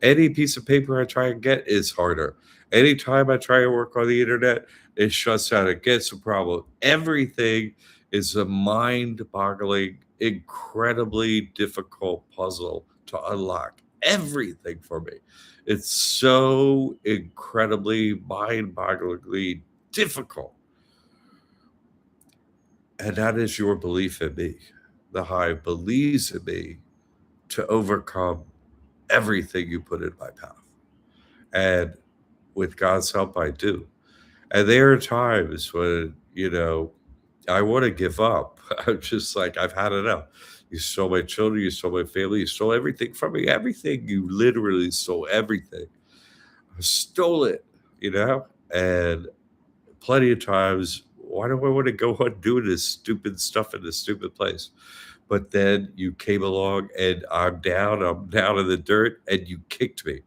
Any piece of paper I try and get is harder. Anytime I try to work on the internet, it shuts down. It gets a problem. Everything is a mind-boggling, incredibly difficult puzzle to unlock. Everything for me. It's so incredibly mind-bogglingly difficult. And that is your belief in me. The hive believes in me to overcome everything you put in my path. And with God's help, I do. And there are times when, I want to give up. I'm just like, I've had enough. You stole my children, you stole my family, you stole everything from me. Everything, you literally stole everything. I stole it, you know? And plenty of times, why do I want to go on doing this stupid stuff in this stupid place? But then you came along and I'm down in the dirt, and you kicked me.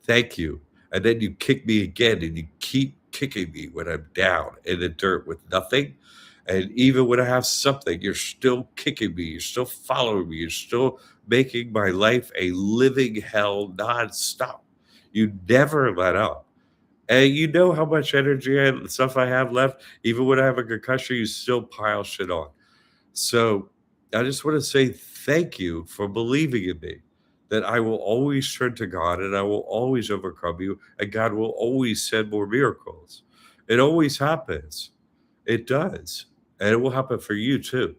Thank you. And then you kick me again, and you keep kicking me when I'm down in the dirt with nothing. And even when I have something, you're still kicking me. You're still following me. You're still making my life a living hell nonstop. You never let up. And you know how much energy and stuff I have left. Even when I have a concussion, you still pile shit on. So I just want to say thank you for believing in me, that I will always turn to God and I will always overcome you, and God will always send more miracles. It always happens. It does. And it will happen for you too.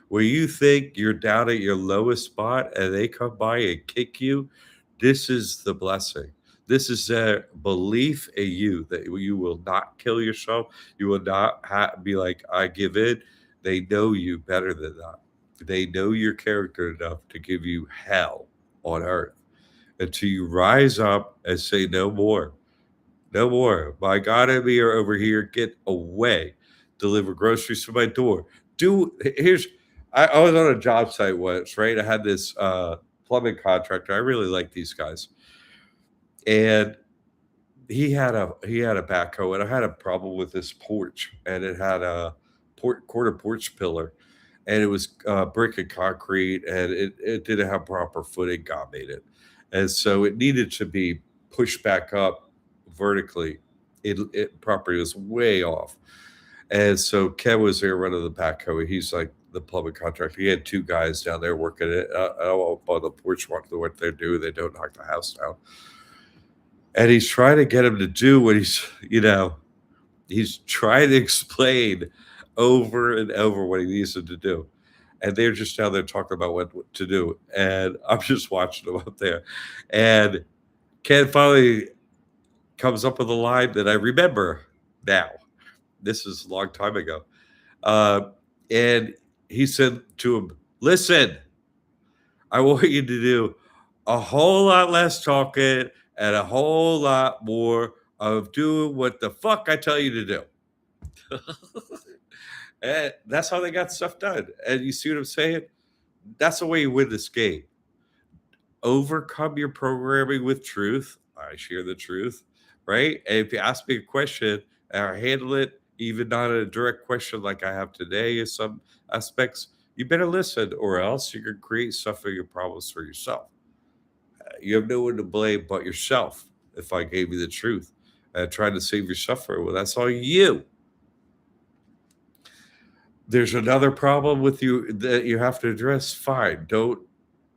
Where you think you're down at your lowest spot and they come by and kick you, this is the blessing. This is a belief in you that you will not kill yourself. You will not be like, I give in. They know you better than that. They know your character enough to give you hell on earth until you rise up and say, no more. No more. My God and me are over here. Get away. Deliver groceries to my door. I was on a job site once, right? I had this plumbing contractor. I really like these guys. And he had a backhoe, and I had a problem with this porch, and it had a quarter porch pillar, and it was brick and concrete, and it didn't have proper footing. God made it, and so it needed to be pushed back up vertically. It properly was way off, and so Ken was there running the backhoe. He's like the plumbing contractor. He had two guys down there working it. Up on the porch, watching what they do. They don't knock the house down. And he's trying to get him to do what he's trying to explain over and over what he needs them to do. And they're just down there talking about what to do. And I'm just watching them up there. And Ken finally comes up with a line that I remember now. This is a long time ago. And he said to him, listen, I want you to do a whole lot less talking and a whole lot more of doing what the fuck I tell you to do. And that's how they got stuff done. And you see what I'm saying? That's the way you win this game. Overcome your programming with truth. I share the truth, right? And if you ask me a question and I handle it, even not a direct question like I have today in some aspects, you better listen, or else you can create stuff for your problems for yourself. You have no one to blame but yourself. If I gave you the truth and tried to save your suffering, well, that's all you. There's another problem with you that you have to address. Fine. Don't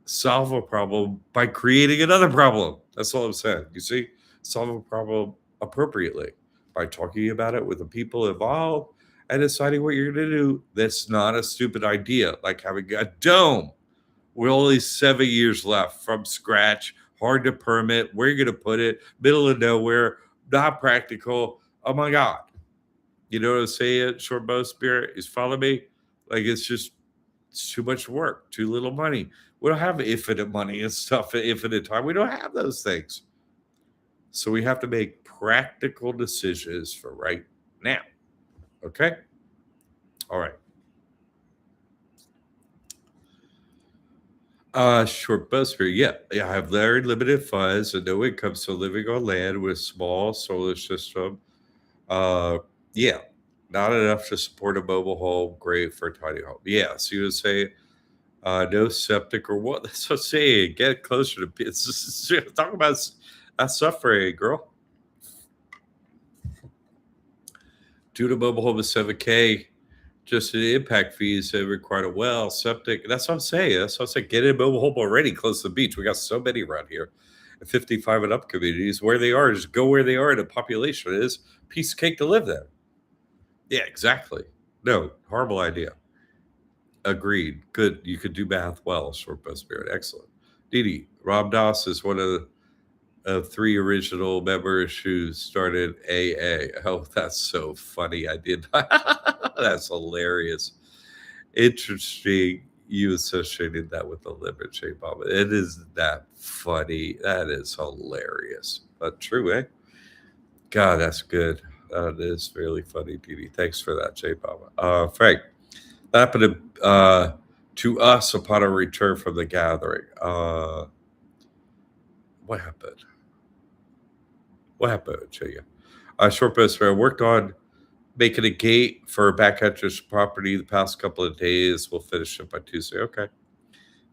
solve a problem by creating another problem. That's all I'm saying. You see, solve a problem appropriately by talking about it with the people involved and deciding what you're going to do. That's not a stupid idea, like having a dome. We're only 7 years left from scratch, hard to permit. Where are you going to put it? Middle of nowhere, not practical. Oh my God. You know what I'm saying? Short bow spirit is follow me. Like it's too much work, too little money. We don't have infinite money and stuff, infinite time. We don't have those things. So we have to make practical decisions for right now. Okay? All right. Short bus period. Yeah. I have very limited funds and no income, so living on land with small solar system. Uh, yeah, not enough to support a mobile home. Great for a tiny home. Yeah. So you would say no septic or what? That's what I'm saying. Get closer to talk about suffering, girl. Due to mobile home is 7K. Just the impact fees have required a well, septic. That's what I'm saying. That's what I'm saying. Get in a mobile home already close to the beach. We got so many around here. 55 and up communities where they are, just go where they are. The population is piece of cake to live there. Yeah, exactly. No, horrible idea. Agreed. Good. You could do math well, short bus spirit. Excellent. Didi, Rob Doss is one of three original members who started AA. Oh, that's so funny. I did. That's hilarious. Interesting you associated that with the lemon shape of it. It is that funny. That is hilarious. But true, eh? God, that's good. That is really funny, Didi. Thanks for that, J Baba. Frank, that happened to us upon a return from the gathering. What happened? What happened, Jay? Short post where I worked on making a gate for a back entrance property the past couple of days. We'll finish it by Tuesday. Okay.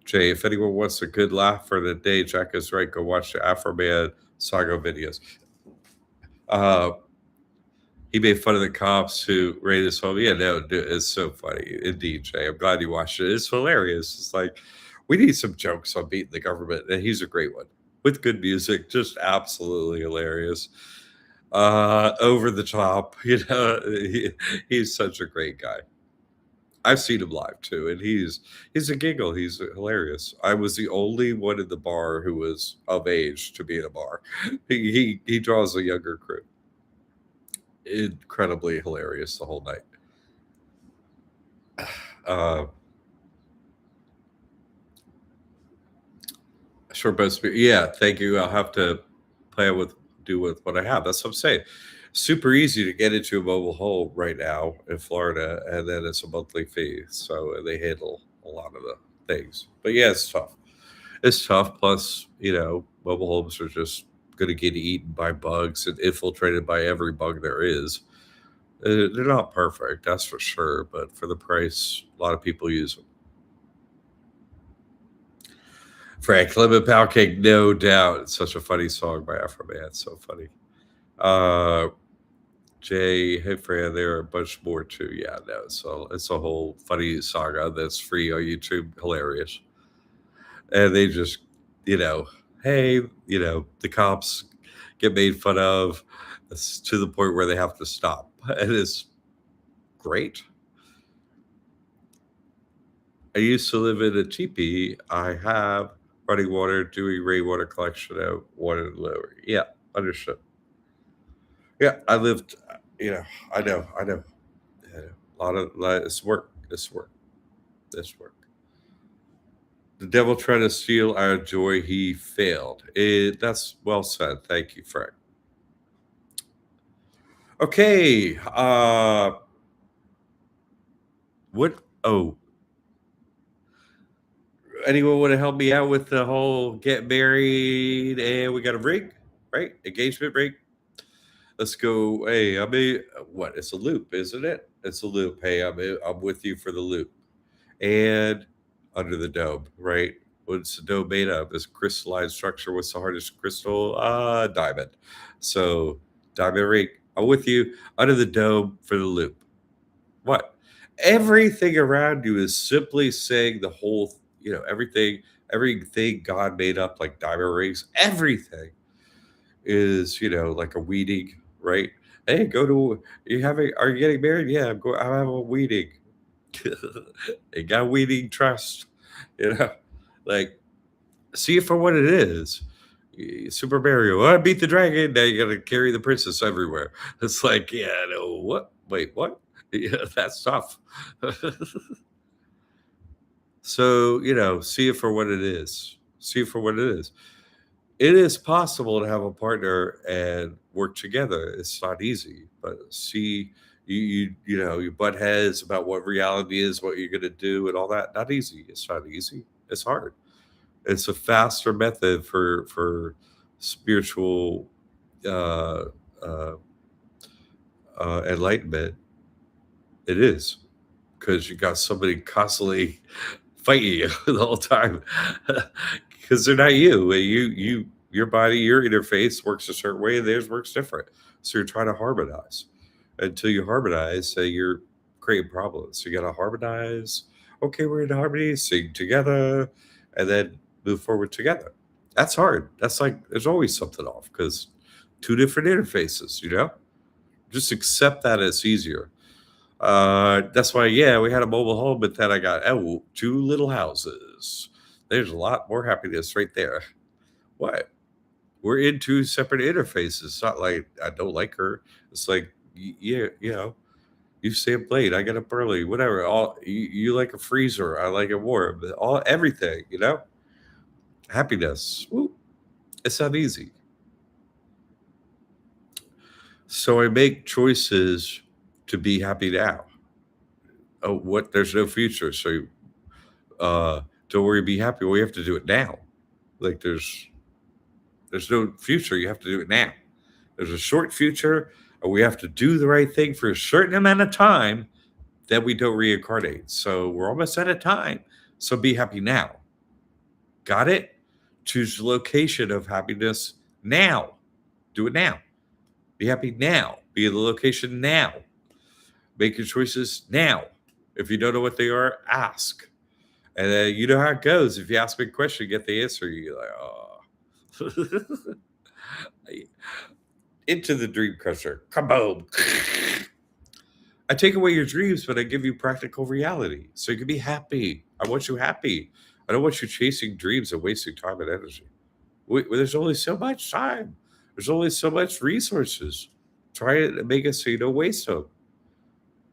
Jay, if anyone wants a good laugh for the day, Jack is right. Go watch the Afro Man saga videos. Uh, he made fun of the cops who raided his home. Yeah, no, dude, it's so funny. Indeed, Jay. I'm glad you watched it. It's hilarious. It's like, we need some jokes on beating the government, and he's a great one with good music. Just absolutely hilarious. Over the top. He's such a great guy. I've seen him live too, and he's a giggle. He's hilarious. I was the only one in the bar who was of age to be in a bar. He draws a younger crew. Incredibly hilarious the whole night. Uh, Short bus. Yeah, thank you. I'll have to play with do with what I have. That's what I'm saying. Super easy to get into a mobile home right now in Florida, and then it's a monthly fee. So they handle a lot of the things. But yeah, it's tough. It's tough. Plus, mobile homes are just going to get eaten by bugs and infiltrated by every bug there is. They're not perfect, that's for sure. But for the price, a lot of people use them. Frank Lemon Pound Cake, no doubt. It's such a funny song by Afro Man. It's so funny. Uh, Jay, hey Fran, there are a bunch more too. Yeah, no, so it's a whole funny saga that's free on YouTube. Hilarious. And they just, you know, hey, the cops get made fun of. It's to the point where they have to stop. And it's great. I used to live in a teepee. I have running water, doing rainwater collection at water lower. Yeah, understood. Yeah, I lived, I know, I know. Yeah, a lot of it's work. It's work. This work. The devil tried to steal our joy. He failed. That's well said. Thank you, Frank. Okay. What? Oh, anyone want to help me out with the whole get married and we got a ring, right? Engagement ring. Let's go. Hey, what? It's a loop, isn't it? It's a loop. Hey, I'm with you for the loop. And under the dome, right? What's the dome made of? This crystalline structure. What's the hardest crystal? Diamond. So diamond ring. I'm with you under the dome for the loop. What? Everything around you is simply saying the whole, everything God made up like diamond rings. Everything is, like a weeding, right? Hey, are you getting married? Yeah, I'm having a weeding. They got weeding trust, you know, like see it for what it is. Super Mario, I beat the dragon. Now you got to carry the princess everywhere. It's like, yeah, no, what? Wait, what? Yeah, that's tough. So see it for what it is. See it for what it is. it is possible to have a partner and work together. It's not easy, but see, you butt heads about what reality is, what you're gonna do, and all that. Not easy. It's not easy. It's hard. It's a faster method for spiritual uh, uh, enlightenment. It is because you got somebody constantly fighting you the whole time because they're not you. Your body, your interface works a certain way, and theirs works different. So you're trying to harmonize. Until you harmonize, you're creating problems. So you got to harmonize. Okay, we're in harmony. Sing together, and then move forward together. That's hard. That's like there's always something off because two different interfaces. Just accept that it's easier. That's why, yeah, we had a mobile home, but then I got two little houses. There's a lot more happiness right there. What? We're in two separate interfaces. It's not like I don't like her. It's like, yeah, you stay up late. I get up early. Whatever. All you like a freezer. I like it warm. All everything. Happiness. Woo. It's not easy. So I make choices to be happy now. Oh, what? There's no future. So don't worry, be happy. Well, you have to do it now. Like there's no future. You have to do it now. There's a short future, and we have to do the right thing for a certain amount of time. Then we don't reincarnate. So we're almost out of time. So be happy now. Got it? Choose the location of happiness now. Do it now. Be happy now. Be in the location now. Make your choices now. If you don't know what they are, ask. And then you know how it goes. If you ask me a question, get the answer. You're like, oh. Into the dream crusher. Kaboom. I take away your dreams, but I give you practical reality. So you can be happy. I want you happy. I don't want you chasing dreams and wasting time and energy. There's only so much time. There's only so much resources. Try it and make it so you don't waste them.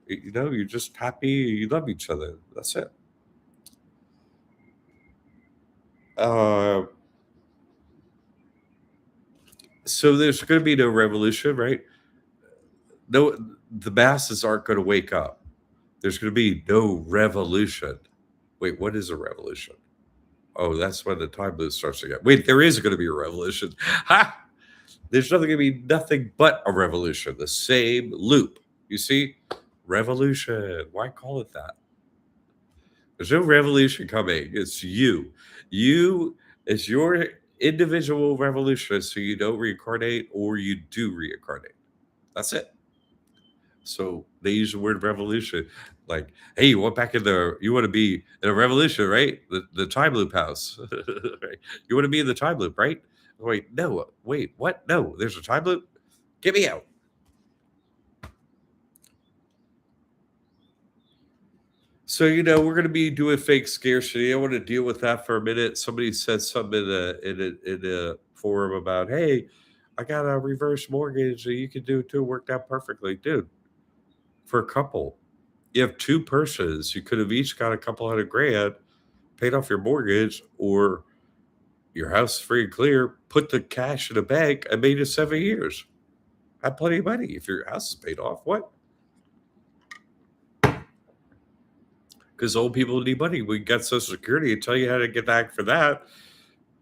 You're just happy. You love each other. That's it. Uh, so there's going to be no revolution, right? No, the masses aren't going to wake up. There's going to be no revolution. Wait, what is a revolution? Oh, that's when the time loop starts again. Wait, there is going to be a revolution. Ha! There's nothing going to be nothing but a revolution. The same loop. You see, revolution. Why call it that? There's no revolution coming. It's you. You is your individual revolution, so you don't reincarnate or you do reincarnate. That's it. So they use the word revolution, like, hey, you want to be in a revolution, right? The time loop house, right? You want to be in the time loop, right? Wait, no, wait, what? No, there's a time loop. Get me out. So we're going to be doing fake scarcity. I want to deal with that for a minute. Somebody said something in a forum about, hey, I got a reverse mortgage. You can do it too. Worked out perfectly, dude. For a couple, you have two purses. You could have each got a couple $100,000, paid off your mortgage, or your house free and clear. Put the cash in a bank and made it 7 years. Have plenty of money if your house is paid off. What? Because old people need money. We got Social Security to tell you how to get back for that.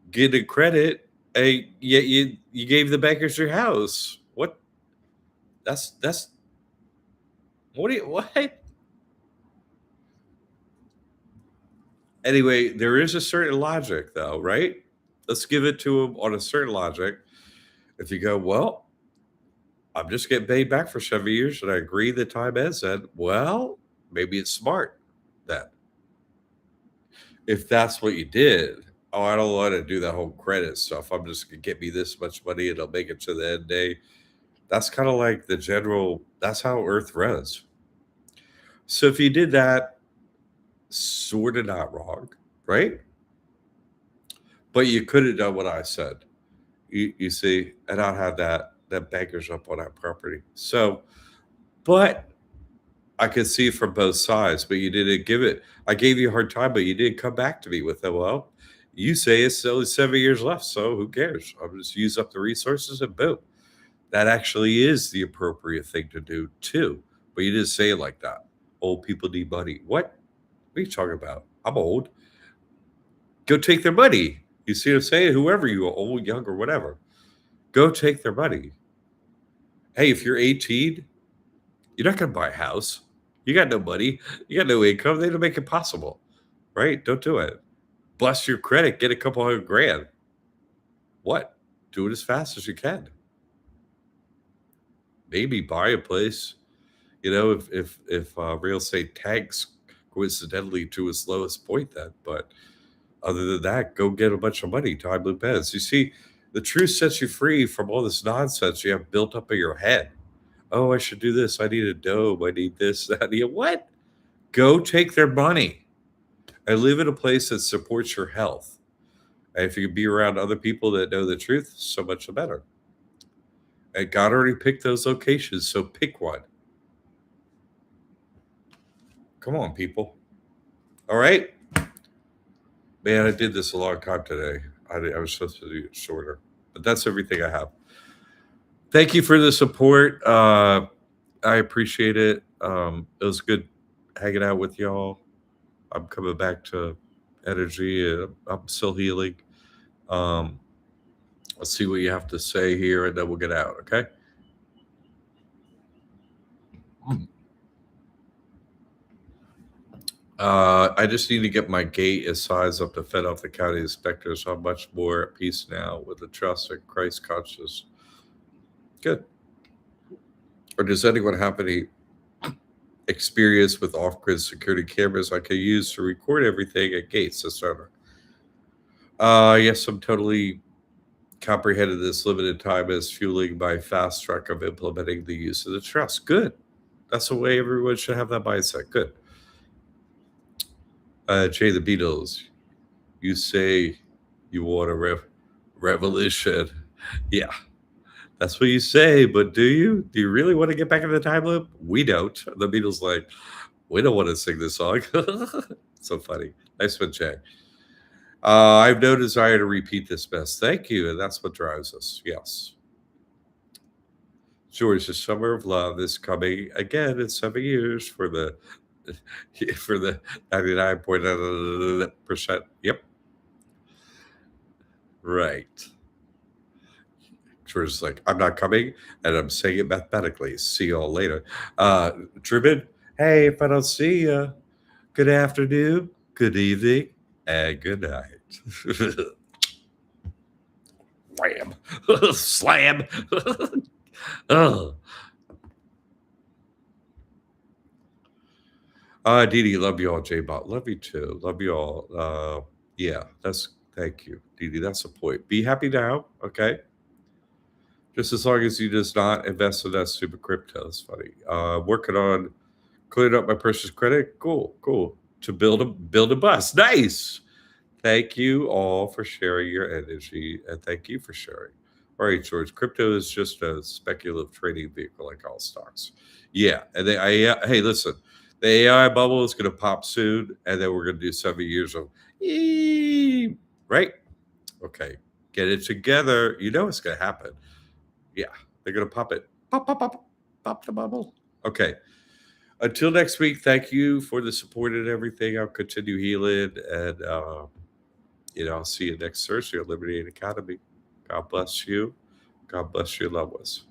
Get a credit. Hey, you gave the bankers your house. What? That's what? Anyway, there is a certain logic, though, right? Let's give it to them on a certain logic. If you go, well, I'm just getting paid back for 7 years, and I agree the time ends, then, well, maybe it's smart then. If that's what you did, oh, I don't want to do that whole credit stuff. I'm just going to get me this much money and I'll make it to the end day. That's kind of like that's how Earth runs. So if you did that, sort of not wrong, right? But you could have done what I said. You see, and not have that bankers up on that property. So, but I could see it from both sides, but you didn't give it. I gave you a hard time, but you did come back to me with it. Well, You say it's only 7 years left, so who cares? I'll just use up the resources and boom. That actually is the appropriate thing to do too. But you didn't say it like that. Old people need money. What? What are you talking about? I'm old. Go take their money. You see what I'm saying? Whoever you are, old, young, or whatever, go take their money. Hey, if you're 18, you're not going to buy a house. You got no money. You got no income. They don't make it possible, right? Don't do it. Bust your credit. Get a couple $100,000. What? Do it as fast as you can. Maybe buy a place. You know, if real estate tanks coincidentally to its lowest point, then. But other than that, go get a bunch of money. Time blue pens. You see, the truth sets you free from all this nonsense you have built up in your head. Oh, I should do this. I need a dome. I need this. That. What? Go take their money and live in a place that supports your health. And if you can be around other people that know the truth, so much the better. And God already picked those locations, so pick one. Come on, people. All right. Man, I did this a long time today. I was supposed to do it shorter, but that's everything I have. Thank you for the support. I appreciate it. It was good hanging out with y'all. I'm coming back to energy. I'm still healing. Let's see what you have to say here, and then we'll get out. Okay. I just need to get my gate as size up to fed off the county inspector, so I'm much more at peace now with the trust and Christ conscious. Good. Or does anyone have any experience with off-grid security cameras I could use to record everything at gates, etc.? Yes, I'm totally comprehended this limited time as fueling my fast track of implementing the use of the trust. Good. That's the way everyone should have that mindset. Good. Jay the Beatles, you say you want a revolution. Yeah, that's what you say, but do you? Do you really want to get back in the time loop? We don't. The Beatles like, we don't want to sing this song. So funny. Nice one, Jay. I have no desire to repeat this mess. Thank you, and that's what drives us. Yes. George, the summer of love is coming again in 7 years for the 99.% Yep. Right. George is like, I'm not coming, and I'm saying it mathematically. See you all later. Truman, hey, if I don't see you, good afternoon, good evening, and good night. Wham. Slam. Oh. Dee Dee, love you all, J-Bot. Love you too. Love you all. Yeah, thank you, Dee Dee. That's the point. Be happy now, okay? Just as long as you does not invest in that stupid crypto. That's funny. Working on clearing up my purchase credit. Cool. To build a bus. Nice. Thank you all for sharing your energy, and thank you for sharing. All right, George. Crypto is just a speculative trading vehicle like all stocks. Yeah, and hey, listen. The AI bubble is going to pop soon, and then we're going to do 7 years of right? Okay, get it together. You know it's going to happen. Yeah, they're going to pop it. Pop the bubble. Okay. Until next week, thank you for the support and everything. I'll continue healing, and I'll see you next Thursday at Liberty Academy. God bless you. God bless your loved ones.